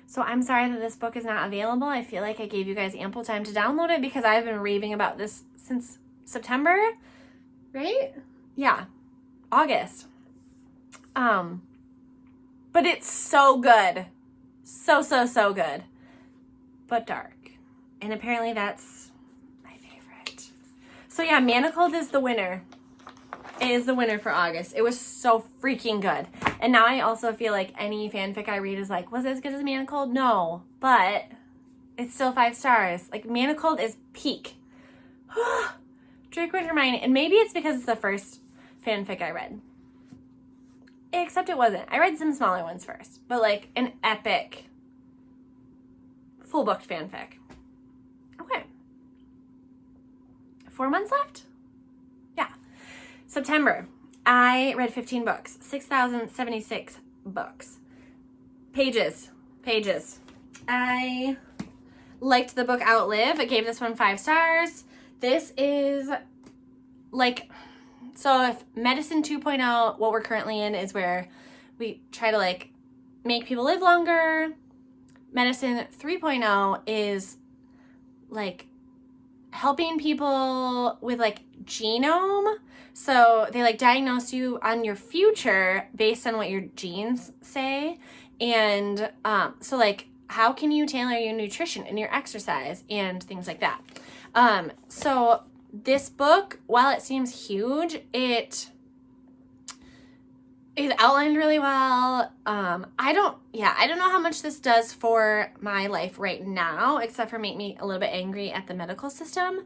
So I'm sorry that this book is not available. I feel like I gave you guys ample time to download it because I've been raving about this since September, right? Yeah, August. But it's so good. So good. But dark. And apparently that's my favorite. So yeah, Manacled is the winner. It is the winner for August. It was so freaking good. And now I also feel like any fanfic I read is like, was it as good as Manacled? No. But it's still 5 stars. Like, Manacled is peak. Draco and Hermione. And maybe it's because it's the first fanfic I read. Except it wasn't. I read some smaller ones first. But like an epic, full booked fanfic. Okay. 4 months left? Yeah. September. I read 15 books. 6,076 books. Pages. I liked the book Outlive. I gave this one 5 stars. This is like, so if Medicine 2.0, what we're currently in is where we try to like make people live longer. Medicine 3.0 is like helping people with like genome. So they like diagnose you on your future based on what your genes say. And so like, how can you tailor your nutrition and your exercise and things like that? So this book, while it seems huge, it is outlined really well. I don't know how much this does for my life right now, except for make me a little bit angry at the medical system.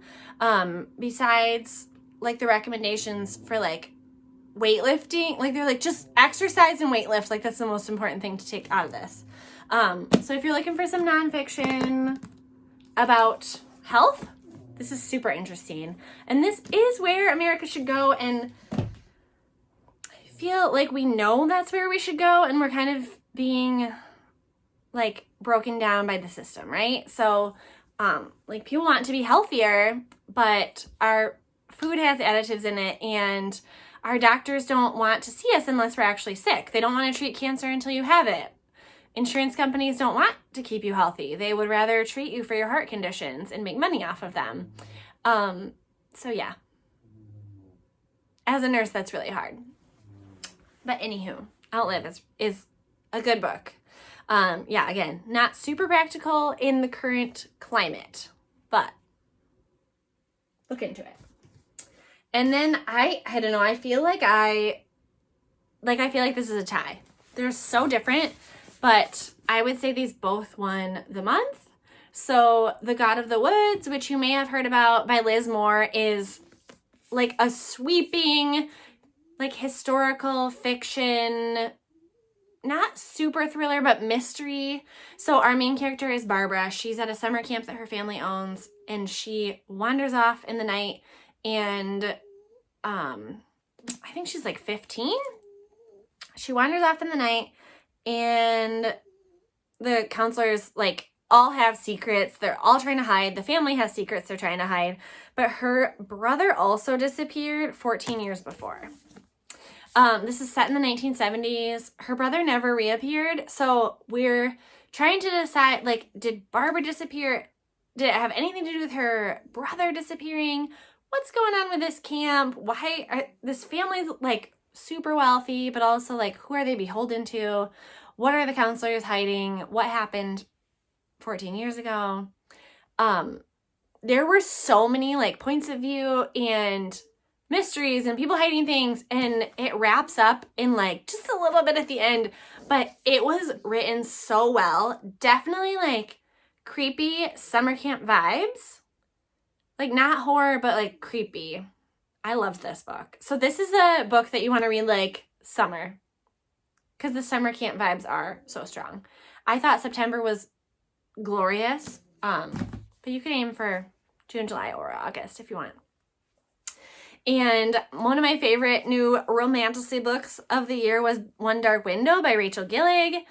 Besides, like, the recommendations for, like, weightlifting, like, they're like, just exercise and weightlift. Like, that's the most important thing to take out of this. So if you're looking for some nonfiction about health, this is super interesting. And this is where America should go, and I feel like we know that's where we should go, and we're kind of being, like, broken down by the system, right? So, like, people want to be healthier, but our food has additives in it, and our doctors don't want to see us unless we're actually sick. They don't want to treat cancer until you have it. Insurance companies don't want to keep you healthy. They would rather treat you for your heart conditions and make money off of them. So yeah. As a nurse, that's really hard. But anywho, Outlive is a good book. Yeah, again, not super practical in the current climate, but look into it. And then I don't know, I feel like this is a tie. They're so different, but I would say these both won the month. So The God of the Woods, which you may have heard about by Liz Moore, is like a sweeping, like, historical fiction, not super thriller, but mystery. So our main character is Barbara. She's at a summer camp that her family owns, and she wanders off in the night, and I think she's like 15. She wanders off in the night, and the counselors, like, all have secrets. They're all trying to hide. The family has secrets they're trying to hide. But her brother also disappeared 14 years before. This is set in the 1970s. Her brother never reappeared. So we're trying to decide, like, did Barbara disappear? Did it have anything to do with her brother disappearing? What's going on with this camp? Why are this family's, like, super wealthy, but also, like, who are they beholden to? What are the counselors hiding? What happened 14 years ago? There were so many, like, points of view and mysteries and people hiding things, and it wraps up in, like, just a little bit at the end, but it was written so well. Definitely, like, creepy summer camp vibes. Like, not horror, but, like, creepy. I loved this book. So this is a book that you want to read, like, summer, because the summer camp vibes are so strong. I thought September was glorious, but you can aim for June, July, or August if you want. And one of my favorite new romantasy books of the year was One Dark Window by Rachel Gillig.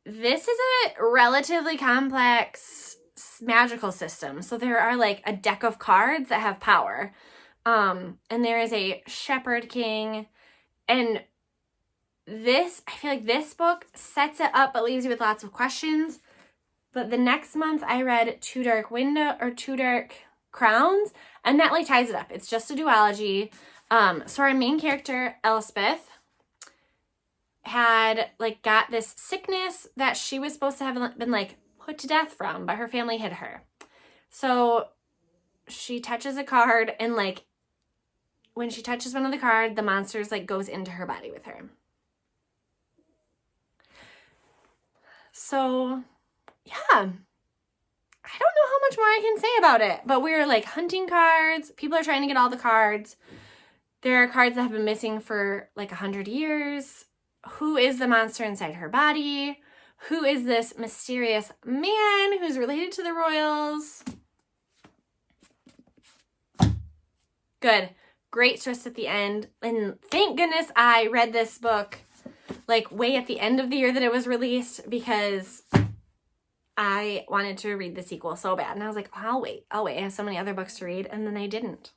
This is a relatively complex magical system. So there are, like, a deck of cards that have power. And there is a shepherd king. And I feel like this book sets it up but leaves you with lots of questions. But the next month I read Two Dark Crowns, and that, like, ties it up. It's just a duology. So our main character, Elspeth, had, like, got this sickness that she was supposed to have been, like, put to death from, but her family hid her. So she touches a card, and, like, when she touches one of the cards, the monsters, like, goes into her body with her. So, yeah. I don't know how much more I can say about it, but we're, like, hunting cards. People are trying to get all the cards. There are cards that have been missing for, like, 100 years. Who is the monster inside her body? Who is this mysterious man who's related to the royals? Good. Great twist at the end. And thank goodness I read this book, like, way at the end of the year that it was released, because I wanted to read the sequel so bad. And I was like, I'll wait. I have so many other books to read. And then I didn't.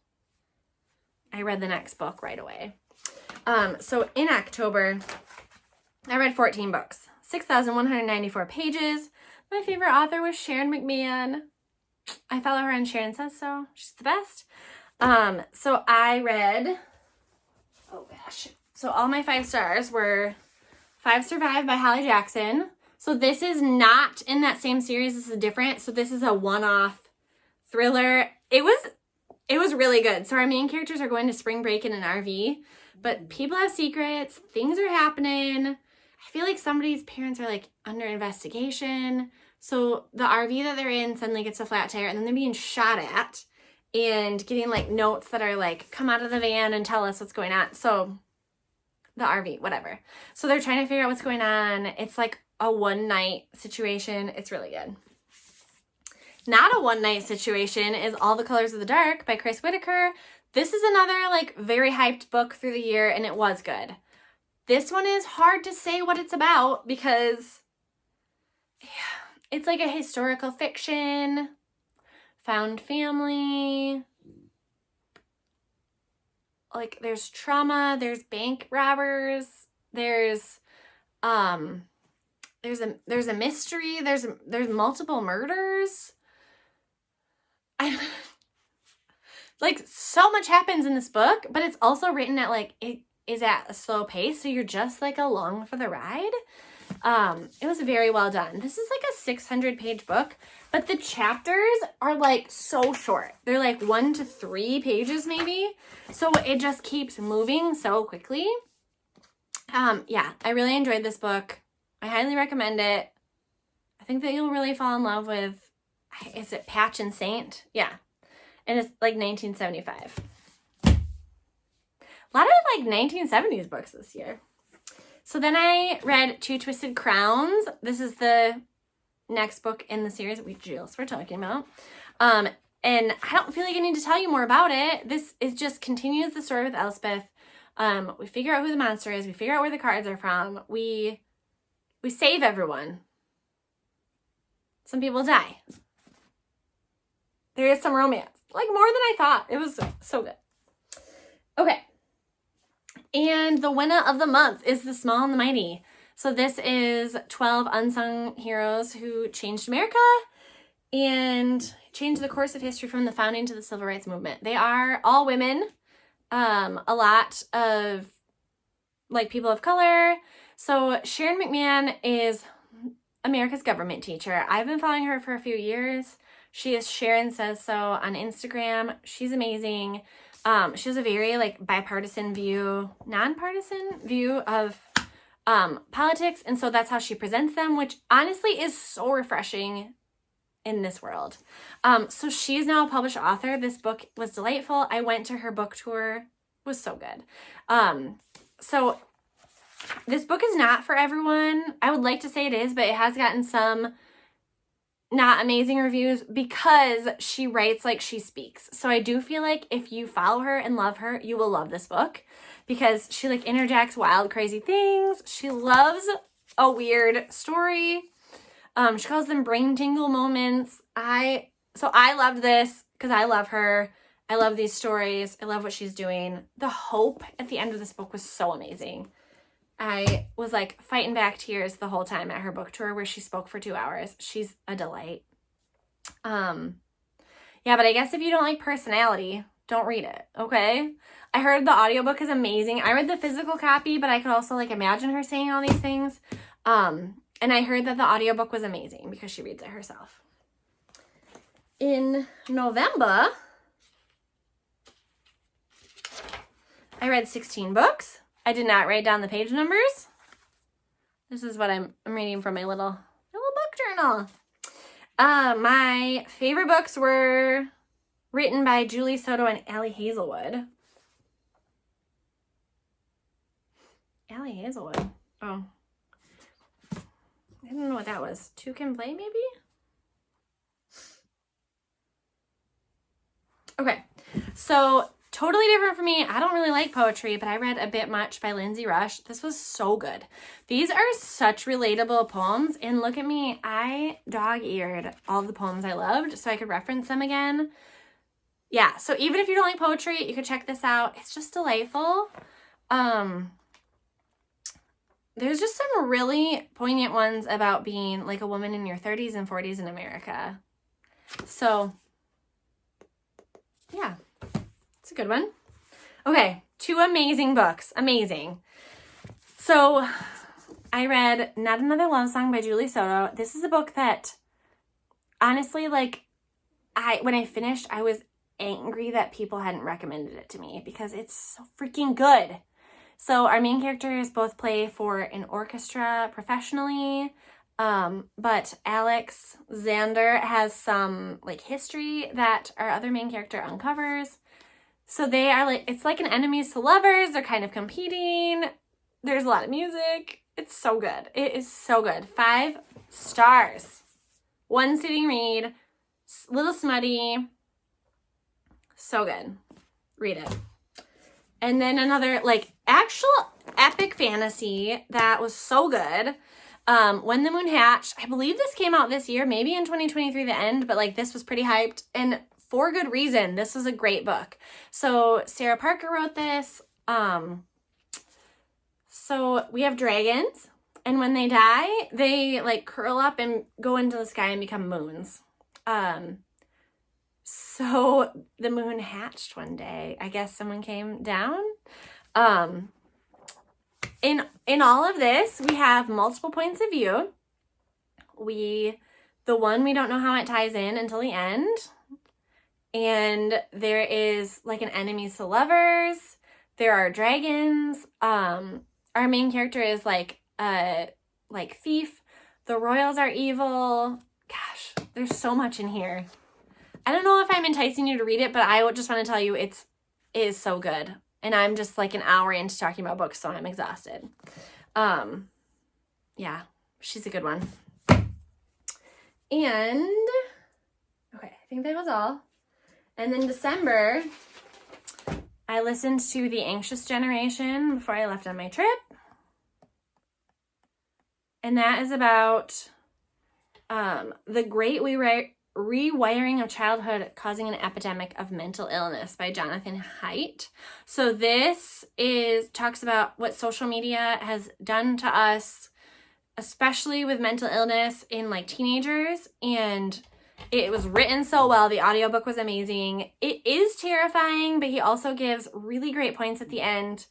I read the next book right away. So in October, I read 14 books, 6,194 pages. My favorite author was Sharon McMahon. I follow her on Sharon Says So. She's the best. So I read, oh gosh. So all my 5 stars were 5 Survive by Holly Jackson. So this is not in that same series. This is different. So this is a one-off thriller. It was really good. So our main characters are going to spring break in an RV. But people have secrets. Things are happening. I feel like somebody's parents are like under investigation. So the RV that they're in suddenly gets a flat tire and then they're being shot at and getting like notes that are like, come out of the van and tell us what's going on. So the RV, whatever. So they're trying to figure out what's going on. It's like a one night situation. It's really good. Not a one night situation is All the Colors of the Dark by Chris Whitaker. This is another like very hyped book through the year, and it was good. This one is hard to say what it's about because it's like a historical fiction, found family, like there's trauma, there's bank robbers, there's a mystery, there's multiple murders. Like so much happens in this book, but it's also written at like, it is at a slow pace, so you're just like along for the ride. It was very well done. This is like a 600-page book, but the chapters are like so short. They're like 1 to 3 pages maybe, so it just keeps moving so quickly. Yeah, I really enjoyed this book. I highly recommend it. I think that you'll really fall in love with, is it Patch and Saint? Yeah. And it's like 1975. A lot of like 1970s books this year. So then I read Two Twisted Crowns. This is the next book in the series that we just were talking about. And I don't feel like I need to tell you more about it. This is just continues the story with Elspeth. We figure out who the monster is. We figure out where the cards are from. We save everyone. Some people die. There is some romance. Like more than I thought. It was so good. Okay. And the winner of the month is The Small and the Mighty. So this is 12 unsung heroes who changed America and changed the course of history from the founding to the civil rights movement. They are all women. A lot of like people of color. So Sharon McMahon is America's government teacher. I've been following her for a few years. She is Sharon Says So on Instagram. She's amazing. She has a very like bipartisan view, nonpartisan view of politics. And so that's how she presents them, which honestly is so refreshing in this world. So she's now a published author. This book was delightful. I went to her book tour. It was so good. So this book is not for everyone. I would like to say it is, but it has gotten some not amazing reviews because she writes like she speaks. So I do feel like if you follow her and love her, you will love this book because she like interjects wild, crazy things. She loves a weird story. She calls them brain tingle moments. So I loved this because I love her. I love these stories. I love what she's doing. The hope at the end of this book was so amazing. I was like fighting back tears the whole time at her book tour where she spoke for 2 hours. She's a delight. Yeah, but I guess if you don't like personality, don't read it, okay? I heard the audiobook is amazing. I read the physical copy, but I could also like imagine her saying all these things. And I heard that the audiobook was amazing because she reads it herself. In November, I read 16 books. I did not write down the page numbers. This is what I'm reading from my little book journal. My favorite books were written by Julie Soto and Allie Hazelwood. Allie Hazelwood. Oh. I don't know what that was. Two Can Play, maybe? Okay. So totally different for me. I don't really like poetry, but I read A Bit Much by Lindsay Rush. This was so good. These are such relatable poems. And look at me. I dog-eared all the poems I loved so I could reference them again. Yeah, so even if you don't like poetry, you could check this out. It's just delightful. There's just some really poignant ones about being like a woman in your 30s and 40s in America. So, yeah. It's a good one. Okay, 2 amazing books. Amazing. So I read Not Another Love Song by Julie Soto. This is a book that honestly, like, when I finished, I was angry that people hadn't recommended it to me because it's so freaking good. So our main characters both play for an orchestra professionally, but Alex Xander has some like history that our other main character uncovers. So they are like, it's like an enemies to lovers. They're kind of competing. There's a lot of music. It's so good. It is so good. 5 stars. One sitting read. Little smutty. So good. Read it. And then another like actual epic fantasy that was so good. When the Moon Hatched. I believe this came out this year, maybe in 2023 the end, but like this was pretty hyped and for good reason. This was a great book. So Sarah Parker wrote this. So we have dragons, and when they die, they like curl up and go into the sky and become moons. So the moon hatched one day. I guess someone came down. In all of this, we have multiple points of view. The one we don't know how it ties in until the end. And there is like an enemies to lovers. There are dragons. Our main character is like thief. The royals are evil. Gosh, there's so much in here. I don't know if I'm enticing you to read it, but I just want to tell you it is so good. And I'm just like an hour into talking about books, so I'm exhausted. Yeah, she's a good one. And, okay, I think that was all. And then December, I listened to The Anxious Generation before I left on my trip. And that is about the great rewiring of childhood causing an epidemic of mental illness by Jonathan Haidt. So this talks about what social media has done to us, especially with mental illness in like teenagers. And it was written so well. The audiobook was amazing. It is terrifying, but he also gives really great points at the end.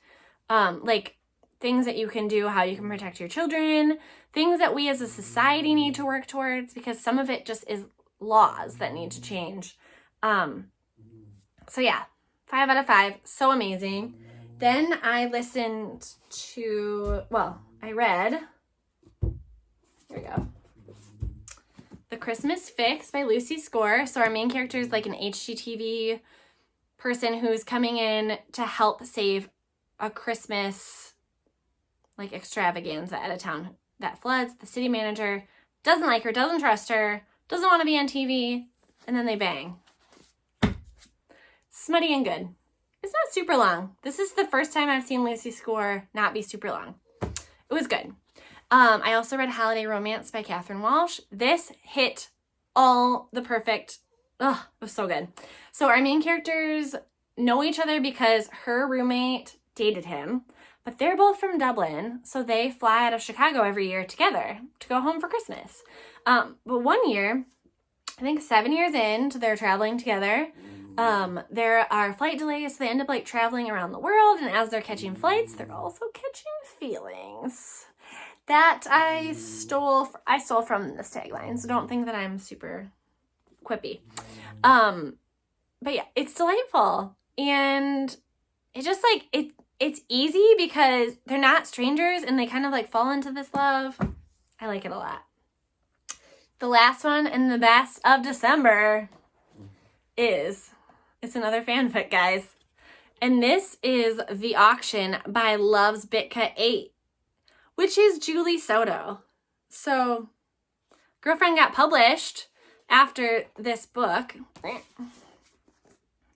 Like things that you can do, how you can protect your children, things that we as a society need to work towards, because some of it just is laws that need to change. So yeah, 5 out of 5. So amazing. Then I read, here we go, The Christmas Fix by Lucy Score. So our main character is like an HGTV person who's coming in to help save a Christmas like extravaganza at a town that floods. The city manager doesn't like her, doesn't trust her, doesn't want to be on TV, and then they bang. Smutty and good. It's not super long. This is the first time I've seen Lucy Score not be super long. It was good. I also read Holiday Romance by Catherine Walsh. This hit all the perfect, it was so good. So our main characters know each other because her roommate dated him, but they're both from Dublin, so they fly out of Chicago every year together to go home for Christmas. But one year, I think 7 years into their traveling together, there are flight delays, so they end up like traveling around the world, and as they're catching flights, they're also catching feelings. That I stole from this tagline, so don't think that I'm super quippy. But yeah, it's delightful, and it just like it's easy because they're not strangers and they kind of like fall into this love. I like it a lot. The last one and the best of December it's another fanfic, guys. And this is The Auction by Loves Bitka 8, which is Julie Soto. So, Girlfriend got published after this book.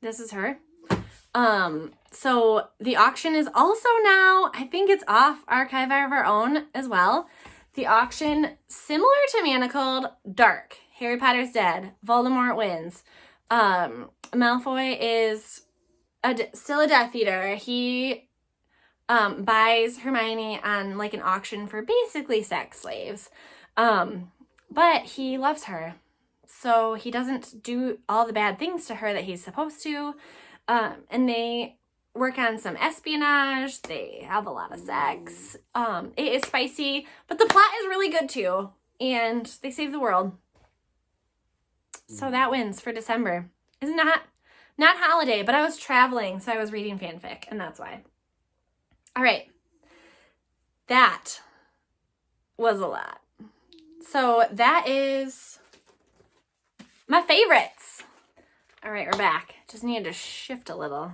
This is her. So The Auction is also now, I think it's off Archive of Our Own as well. The Auction, similar to Manacled, dark. Harry Potter's dead. Voldemort wins. Malfoy is still a Death Eater. He buys Hermione on like an auction for basically sex slaves. But he loves her. So he doesn't do all the bad things to her that he's supposed to. And they work on some espionage. They have a lot of sex. It is spicy, but the plot is really good too. And they save the world. So that wins for December. It's not holiday, but I was traveling, so I was reading fanfic, and that's why. All right. That was a lot. So that is my favorites. All right, we're back. Just needed to shift a little.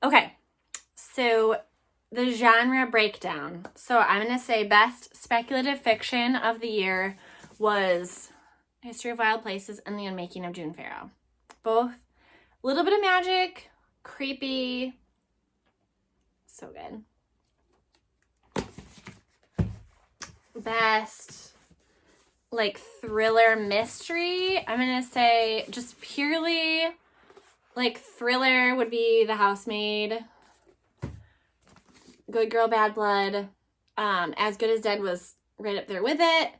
Okay, so the genre breakdown. So I'm going to say best speculative fiction of the year was History of Wild Places and The Unmaking of June Farrow. Both a little bit of magic, creepy, so good. Best like thriller mystery, I'm gonna say just purely like thriller would be The Housemaid, Good Girl Bad Blood, As Good as Dead was right up there with it,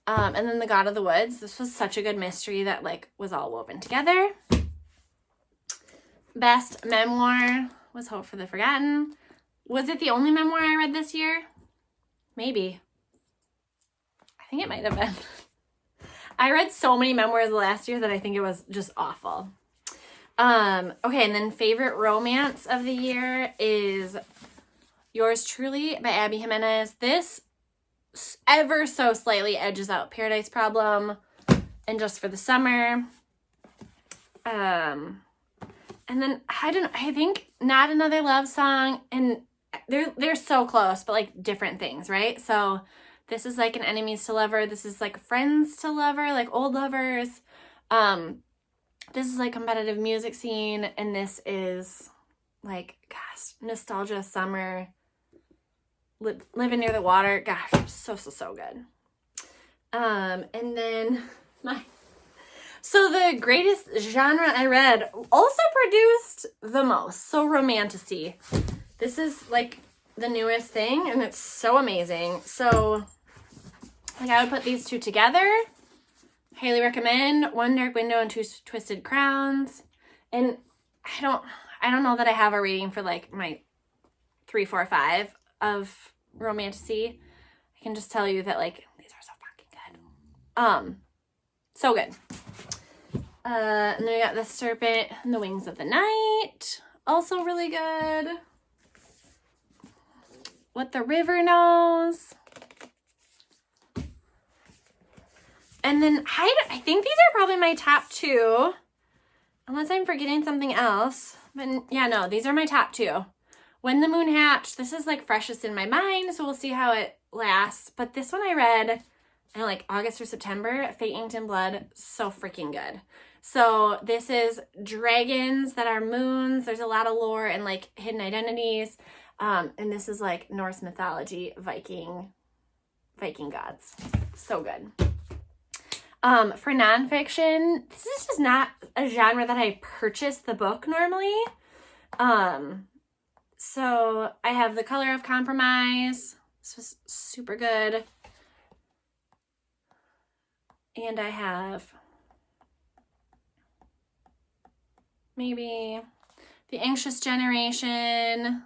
and then The God of the Woods. This was such a good mystery that like was all woven together. Best memoir was Hope for the Forgotten. Was it the only memoir I read this year? Maybe. I think it might have been. I read so many memoirs last year that I think it was just awful. Okay, and then favorite romance of the year is Yours Truly by Abby Jimenez. This ever so slightly edges out Paradise Problem and Just for the Summer. And then I think Not Another Love Song, and they're so close, but like different things, right? So this is like an enemies to lover. This is like friends to lover, like old lovers. This is like competitive music scene, and this is like, gosh, nostalgia summer, living near the water. Gosh, so good. And then so the greatest genre I read also produced the most. So Romantasy. This is like the newest thing, and it's so amazing. So like I would put these two together. Highly recommend One Dark Window and Two Twisted Crowns. And I don't know that I have a rating for like my 3, 4, 5 of Romantasy. I can just tell you that like these are so fucking good. So good. And then we got The Serpent and the Wings of the Night. Also really good. What the River Knows. And then I think these are probably my top 2. Unless I'm forgetting something else. But yeah, no, these are my top 2. When the Moon Hatched, this is like freshest in my mind, so we'll see how it lasts. But this one I read in like August or September, Fate Inked in Blood, so freaking good. So this is dragons that are moons. There's a lot of lore and like hidden identities. And this is like Norse mythology, Viking gods. So good. For nonfiction, this is just not a genre that I purchase the book normally. So I have The Color of Compromise. This was super good. And I have maybe The Anxious Generation.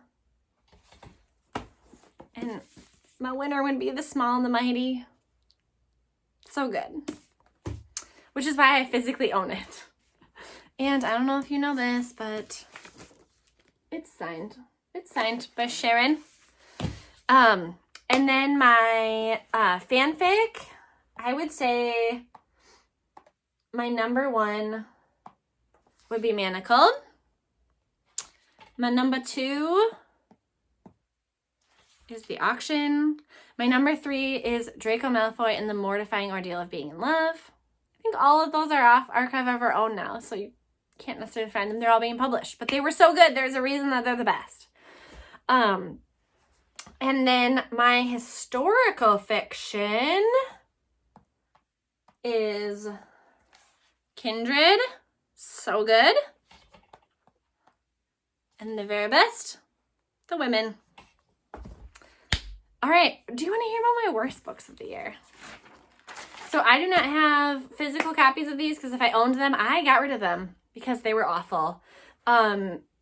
And my winner would be The Small and the Mighty. So good. Which is why I physically own it. And I don't know if you know this, but it's signed. It's signed by Sharon. And then my fanfic, I would say my number 1 would be Manacled. My number 2 is The Auction. My number 3 is Draco Malfoy and the Mortifying Ordeal of Being in Love. I think all of those are off Archive of Our Own now, so you can't necessarily find them. They're all being published, but they were so good. There's a reason that they're the best. And then my historical fiction is Kindred. So good. And the very best, The Women. All right, do you want to hear about my worst books of the year? So I do not have physical copies of these because if I owned them, I got rid of them because they were awful.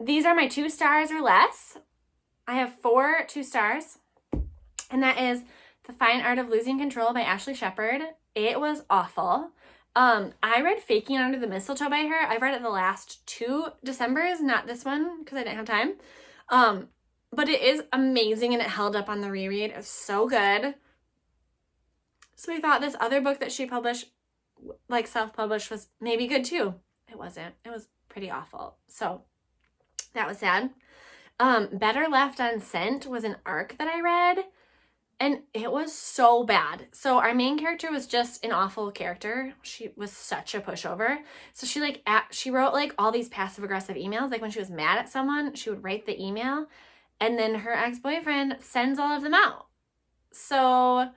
These are my 2 stars or less. I have 4 2 stars, and that is The Fine Art of Losing Control by Ashley Shepard. It was awful. I read Faking Under the Mistletoe by her. I've read it the last 2 Decembers, not this one because I didn't have time. but it is amazing and it held up on the reread. It was so good. So we thought this other book that she published, like self-published, was maybe good too. It wasn't. It was pretty awful. So that was sad. Better Left Unsent was an arc that I read, and it was so bad. So our main character was just an awful character. She was such a pushover. So she wrote like all these passive-aggressive emails. Like when she was mad at someone, she would write the email, and then her ex-boyfriend sends all of them out. So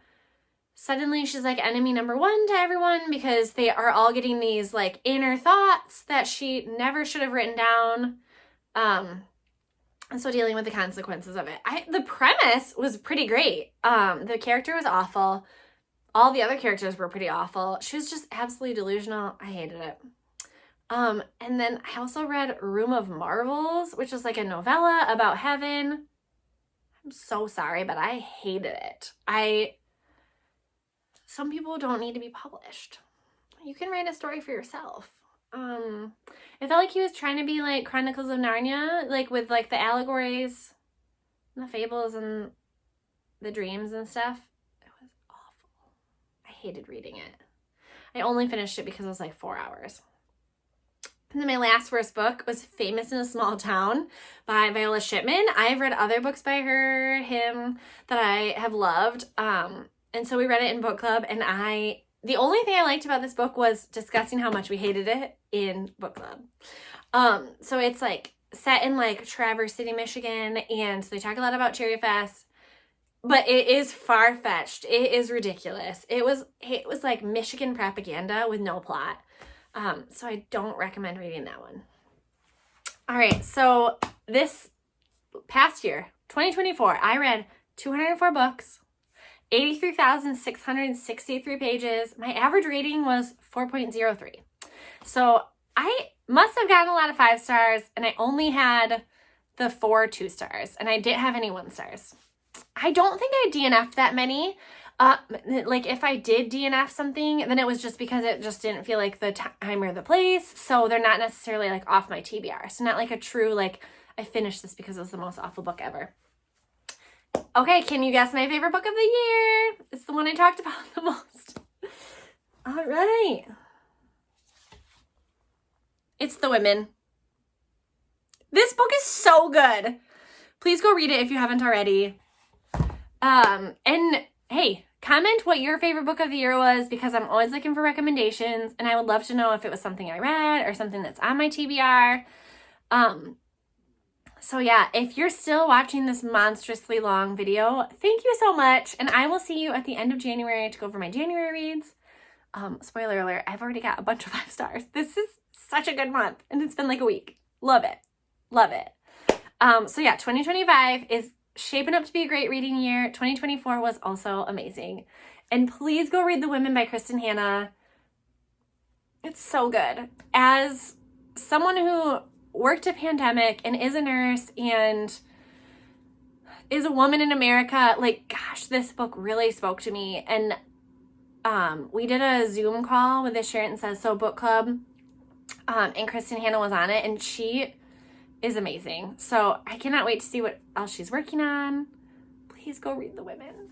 suddenly she's like enemy number one to everyone because they are all getting these like inner thoughts that she never should have written down. And so dealing with the consequences of it. The premise was pretty great. The character was awful. All the other characters were pretty awful. She was just absolutely delusional. I hated it. And then I also read Room of Marvels, which is like a novella about heaven. I'm so sorry, but I hated it. Some people don't need to be published. You can write a story for yourself. It felt like he was trying to be like Chronicles of Narnia, like with like the allegories and the fables and the dreams and stuff. It was awful. I hated reading it. I only finished it because it was like 4 hours. And then my last worst book was Famous in a Small Town by Viola Shipman. I've read other books by him that I have loved. And so we read it in book club, and the only thing I liked about this book was discussing how much we hated it in book club. So it's like set in like Traverse City, Michigan, and so they talk a lot about Cherry Fest, but it is far-fetched. It is ridiculous. It was like Michigan propaganda with no plot. So I don't recommend reading that one. All right, so this past year, 2024, I read 204 books, 83,663 pages. My average rating was 4.03. So I must have gotten a lot of 5 stars, and I only had the 4 2 stars, and I didn't have any 1 stars. I don't think I DNF'd that many. Like if I did DNF something, then it was just because it just didn't feel like the time or the place. So they're not necessarily like off my TBR. So not like a true, like I finished this because it was the most awful book ever. Okay, can you guess my favorite book of the year? It's the one I talked about the most. All right. It's The Women. This book is so good. Please go read it if you haven't already. And hey, comment what your favorite book of the year was, because I'm always looking for recommendations, and I would love to know if it was something I read or something that's on my TBR. So yeah, if you're still watching this monstrously long video, thank you so much, and I will see you at the end of January to go over my January reads. Spoiler alert, I've already got a bunch of 5 stars. This is such a good month, and it's been like a week. Love it. Love it. So yeah, 2025 is shaping up to be a great reading year. 2024 was also amazing. And please go read The Women by Kristen Hanna. It's so good. As someone who worked a pandemic and is a nurse and is a woman in America, like, gosh, this book really spoke to me. And we did a Zoom call with the Sharon Says So book club, and Kristen Hanna was on it, and she is amazing. So I cannot wait to see what else she's working on. Please go read The Women.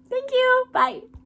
Thank you. Bye.